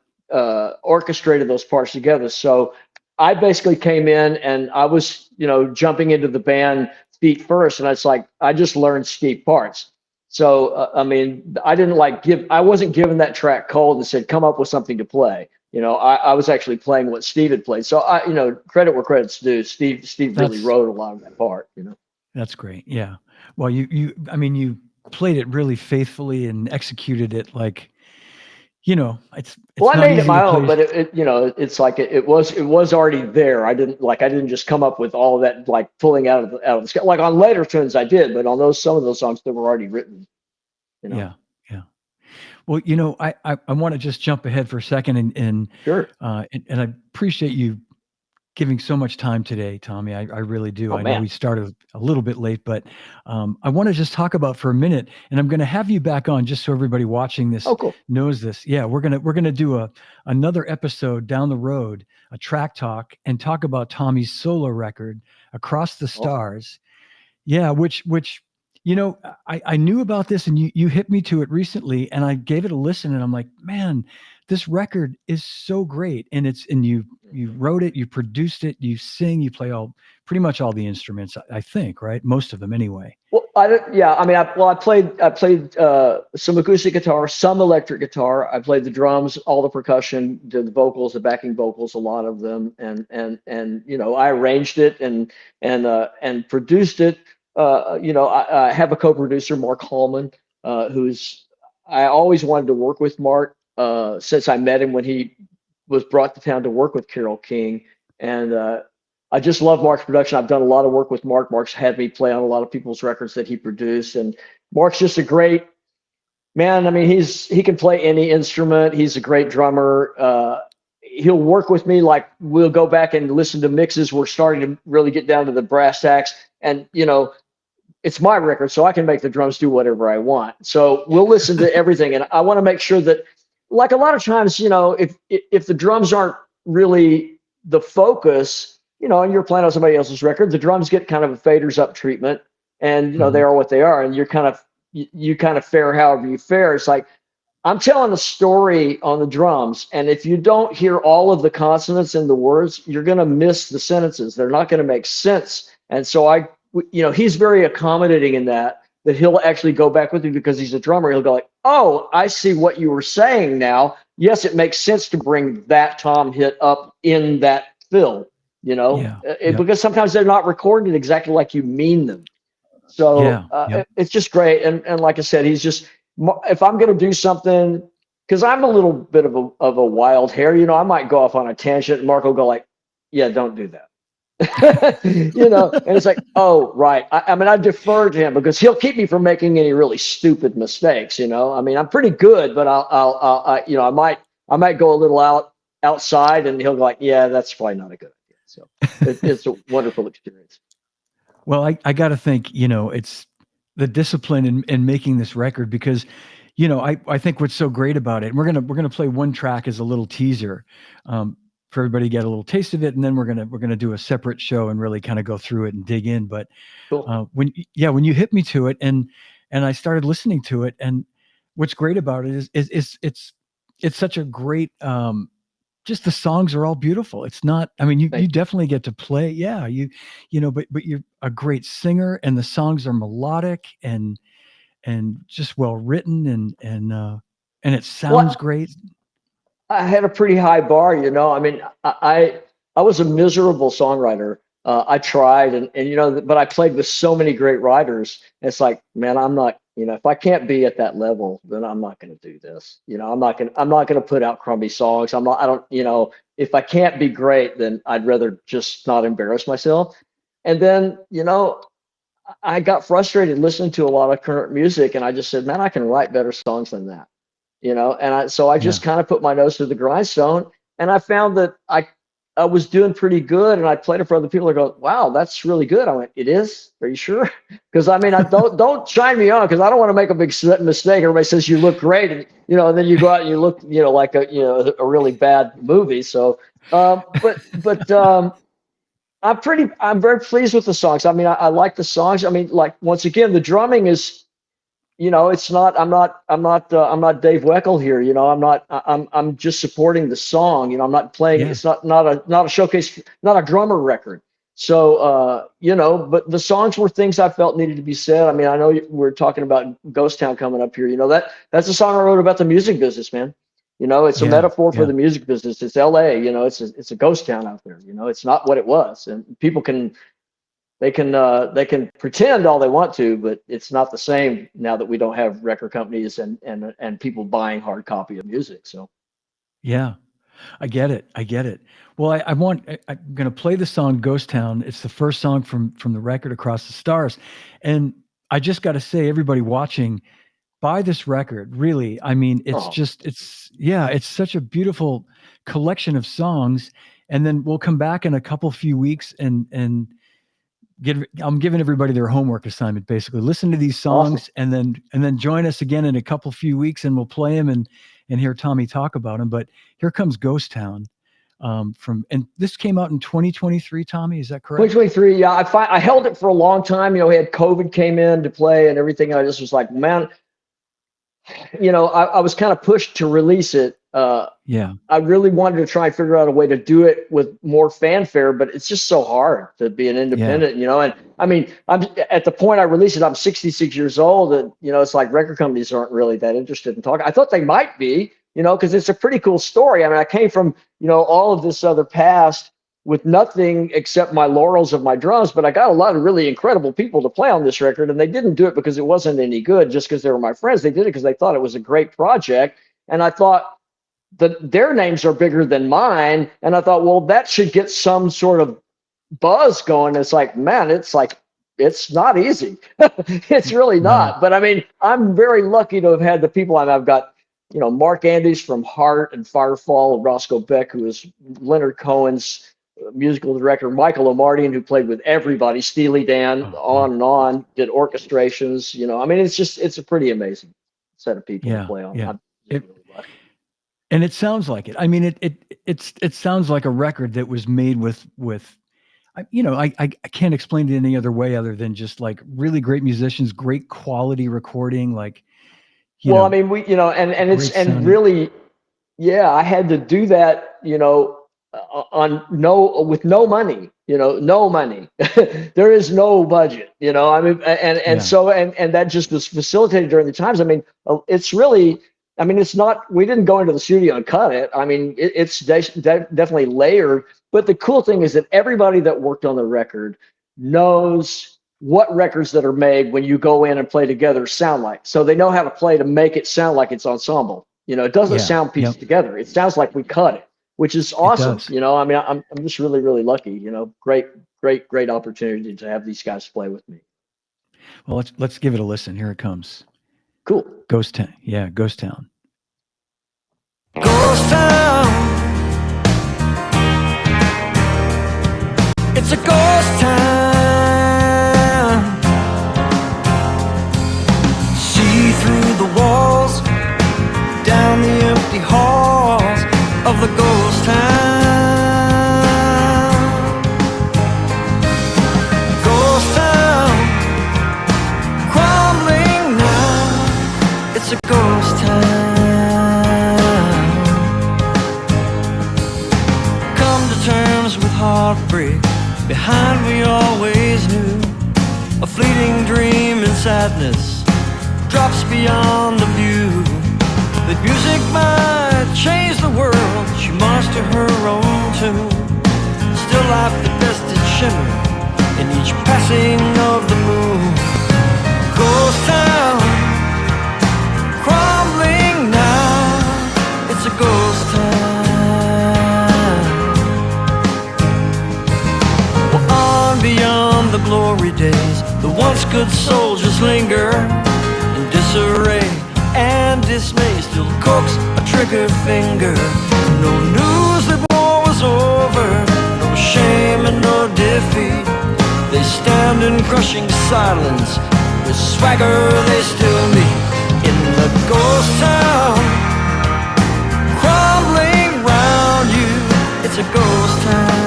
orchestrated those parts together. So I basically came in and I was, jumping into the band feet first, and it's like I just learned Steve parts. So I mean, I wasn't given that track cold and said, come up with something to play. I was actually playing what Steve had played. So credit where credit's due. Steve really wrote a lot of that part. That's great. Yeah. Well, I mean, you played it really faithfully and executed it like, it's Well, I not made it easy my to own, play. but it's like it was already there. I didn't just come up with all of that like pulling out of the sky. Like on later tunes I did, but on some of those songs that were already written. Yeah. Yeah. Well, I want to just jump ahead for a second and Sure. And I appreciate you giving so much time today, Tommy. I really do. Oh I know man. we started a little bit late, but I want to just talk about for a minute, and I'm going to have you back on just so everybody watching this Oh, cool. knows this. Yeah, we're gonna do another episode down the road, a track talk, and talk about Tommy's solo record, Across the Stars. Yeah, which I knew about this, and you hit me to it recently, and I gave it a listen, and I'm like, man, this record is so great, and you wrote it, you produced it, you sing, you play pretty much all the instruments, I think, right? Most of them anyway. Well, I played some acoustic guitar, some electric guitar. I played the drums, all the percussion, did the vocals, the backing vocals, a lot of them, and I arranged it and produced it. I have a co-producer, Mark Hallman, I always wanted to work with Mark since I met him when he was brought to town to work with Carole King, and I just love Mark's production. I've done a lot of work with Mark. Mark's had me play on a lot of people's records that he produced, and Mark's just a great man. I mean, he can play any instrument. He's a great drummer. He'll work with me. Like we'll go back and listen to mixes. We're starting to really get down to the brass tacks, and it's my record, so I can make the drums do whatever I want. So we'll listen to everything, and I want to make sure that, like a lot of times, if the drums aren't really the focus, and you're playing on somebody else's record, the drums get kind of a faders up treatment, and they are what they are, and you kind of fare however you fare. It's like, I'm telling a story on the drums, and if you don't hear all of the consonants in the words, you're going to miss the sentences. They're not going to make sense. And so he's very accommodating in that he'll actually go back with me, because he's a drummer. He'll go like, oh, I see what you were saying now. Yes, it makes sense to bring that tom hit up in that fill, because sometimes they're not recorded exactly like you mean them. So it's just great. And like I said, he's just, if I'm going to do something, because I'm a little bit of a wild hair, I might go off on a tangent, and Mark will go like, yeah, don't do that. And it's like, oh, right. I mean, I defer to him, because he'll keep me from making any really stupid mistakes. I mean, I'm pretty good, but I might go a little outside, and he'll go like, yeah, that's probably not a good idea. So it's a wonderful experience. Well, I got to think, it's the discipline in making this record, because, I think what's so great about it, and we're gonna play one track as a little teaser, for everybody to get a little taste of it, and then we're gonna do a separate show and really kind of go through it and dig in. But cool. when you hit me to it, and I started listening to it, and what's great about it is it's such a great, just the songs are all beautiful. It's not, I mean, you definitely get to play. Yeah. But you're a great singer, and the songs are melodic and just well written, and it sounds great. I had a pretty high bar, I mean, I was a miserable songwriter. I tried, and but I played with so many great writers. It's like, man, I'm not, if I can't be at that level, then I'm not going to do this. I'm not going to put out crummy songs. If I can't be great, then I'd rather just not embarrass myself. And then, I got frustrated listening to a lot of current music, and I just said, man, I can write better songs than that. So I just kind of put my nose to the grindstone, and I found that I was doing pretty good, and I played it for other people. They go, wow, that's really good. I went, it is? Are you sure? Because I mean, I don't shine me on, because I don't want to make a big mistake. Everybody says you look great, and and then you go out and you look, like a really bad movie. So, but I'm very pleased with the songs. I mean, I like the songs. I mean, like, once again, the drumming is, it's not, I'm not Dave Weckl here. I'm just supporting the song. I'm not playing. Yeah. It's not a showcase, not a drummer record. So, but the songs were things I felt needed to be said. I mean, I know we're talking about Ghost Town coming up here. That's a song I wrote about the music business, man. It's a metaphor for the music business. It's LA, it's a ghost town out there. It's not what it was, and people they can pretend all they want to, but it's not the same now that we don't have record companies and people buying hard copy of music. So, yeah, I get it. Well, I'm going to play the song "Ghost Town." It's the first song from the record Across the Stars, and I just got to say, everybody watching, buy this record. Really, I mean, it's such a beautiful collection of songs. And then we'll come back in a few weeks and I'm giving everybody their homework assignment, basically. Listen to these songs. Awesome. and then join us again in a few weeks, and we'll play them and hear Tommy talk about them. But here comes Ghost Town, and this came out in 2023, Tommy, is that correct? 2023. Yeah. I held it for a long time. We had COVID came in to play and everything. I just was like, man, I was kind of pushed to release it. I really wanted to try and figure out a way to do it with more fanfare, but it's just so hard to be an independent, and I mean, I'm at the point I released it, I'm 66 years old, and, it's like record companies aren't really that interested in talking. I thought they might be, because it's a pretty cool story. I mean, I came from, all of this other past with nothing except my laurels of my drums, but I got a lot of really incredible people to play on this record, and they didn't do it because it wasn't any good, just because they were my friends. They did it because they thought it was a great project, and I thought their names are bigger than mine, and I thought, well, that should get some sort of buzz going. It's like, man, it's not easy. It's really not. No. But I mean, I'm very lucky to have had the people I've got. Mark Andes from Heart and Firefall, Roscoe Beck, who is Leonard Cohen's musical director Michael Omardian, who played with everybody, Steely Dan, on and on, did orchestrations. I mean, it's a pretty amazing set of people to Yeah, play on. yeah. I'm It really lucky. and it sounds like it. I mean, it sounds like a record that was made with I can't explain it any other way other than just like really great musicians, great quality recording, like Well, I mean, and great sounding. really, yeah, I had to do that, on with no money, no money. There is no budget, I mean, and Yeah, so, and that just was facilitated during the times. I mean, it's really, I mean, it's not, we didn't go into the studio and cut it. I mean, it's definitely layered. But the cool thing is that everybody that worked on the record knows what records that are made when you go in and play together sound like. So they know how to play to make it sound like it's ensemble. It doesn't yeah, sound yep. pieced together. It sounds like we cut it, which is It awesome. does. I mean, I'm just really, really lucky. Great opportunity to have these guys play with me. Well, let's give it a listen. Here it comes. Cool. Ghost Town. Yeah, Ghost Town. Ghost town. It's a ghost town. See through the walls, down the empty halls of the ghost town. Ghost town, crumbling now. It's a ghost town. Come to terms with heartbreak. Behind we always knew a fleeting dream and sadness drops beyond the view. That music might change the world. She marched to her own tune. Still life the best it shimmer in each passing of the moon. Ghost town, crumbling now. It's a ghost town. Well, on beyond the glory days, the once good soldiers linger in disarray and dismay. Still coax a trigger finger. No news that war was over, no shame and no defeat. They stand in crushing silence. With swagger they still meet in the ghost town, crumbling round you. It's a ghost town.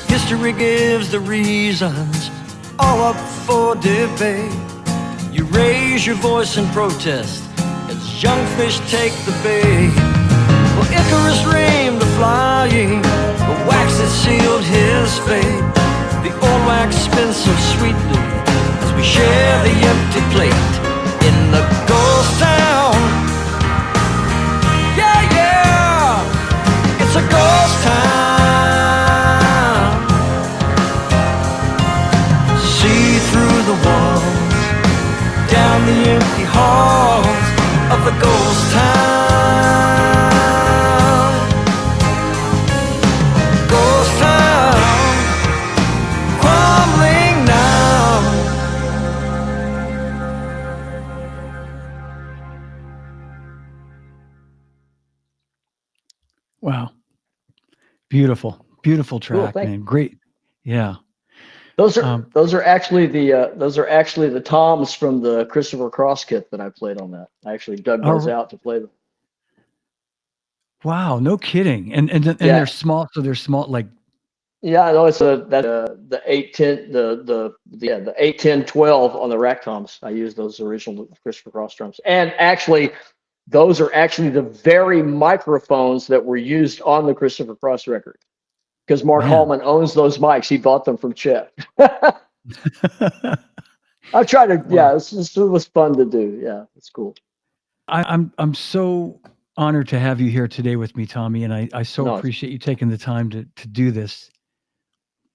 History gives the reasons, all up for debate. You raise your voice in protest as young fish take the bait. Well, Icarus dreamed of flying, the wax that sealed his fate. The old wax spins so sweetly as we share the empty plate in the ghost town. Yeah, yeah, it's a ghost town. Through the walls, down the empty halls of the ghost town. Ghost town, crumbling now. Wow. Beautiful Cool. track, Thank man. you. Great. Yeah. Those are actually the toms from the Christopher Cross kit that I played on that. I actually dug those Oh, out to play them. wow. No kidding. And Yeah, they're small. So they're small, like, yeah. I know it's the 810 the 81012 on the rack toms. I use those original Christopher Cross drums, and actually, those are actually the very microphones that were used on the Christopher Cross record. Because Mark man. Hallman owns those mics. He bought them from Chet. I've tried to, Wow. yeah, it was fun to do. Yeah, it's cool. I'm honored to have you here today with me, Tommy, and I so No, appreciate you taking the time to do this.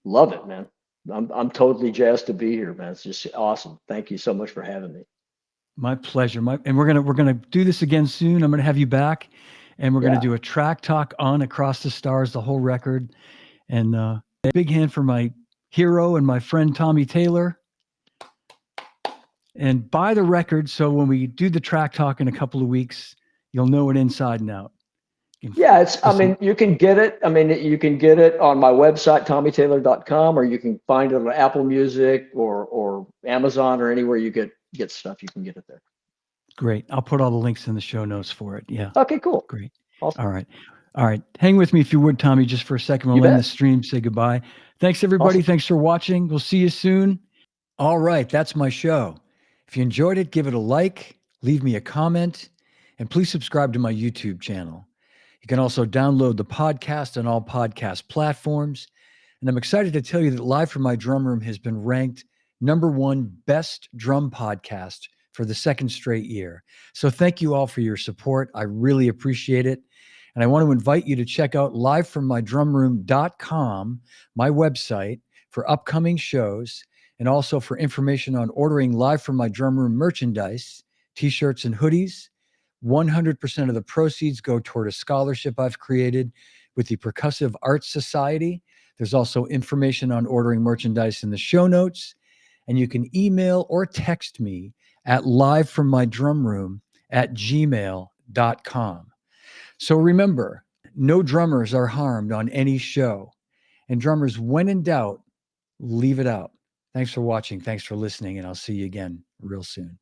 love it, man. I'm totally jazzed to be here, man. It's just awesome. Thank you so much for having me. My pleasure. And we're gonna do this again soon. I'm gonna have you back, and we're gonna Yeah. do a track talk on Across the Stars, the whole record. And a big hand for my hero and my friend Tommy Taylor. And buy the record so when we do the track talk in a couple of weeks, you'll know it inside and out. Yeah, it's, I Listen, mean, you can get it. I mean, you can get it on my website, TommyTaylor.com, or you can find it on Apple Music or Amazon or anywhere you get stuff. You can get it there. great. I'll put all the links in the show notes for it. Yeah, Okay, cool. great. Awesome. All right. All right. Hang with me if you would, Tommy, just for a second. You We'll end the bet. stream, say goodbye. Thanks, everybody. Awesome. Thanks for watching. We'll see you soon. All right. That's my show. If you enjoyed it, give it a like, leave me a comment, and please subscribe to my YouTube channel. You can also download the podcast on all podcast platforms. And I'm excited to tell you that Live from My Drum Room has been ranked #1 best drum podcast for the second straight year. So thank you all for your support. I really appreciate it. And I want to invite you to check out livefrommydrumroom.com, my website, for upcoming shows and also for information on ordering Live from My Drum Room merchandise, t-shirts and hoodies. 100% of the proceeds go toward a scholarship I've created with the Percussive Arts Society. There's also information on ordering merchandise in the show notes. And you can email or text me at livefrommydrumroom@gmail.com. So remember, no drummers are harmed on any show. And drummers, when in doubt, leave it out. Thanks for watching. Thanks for listening. And I'll see you again real soon.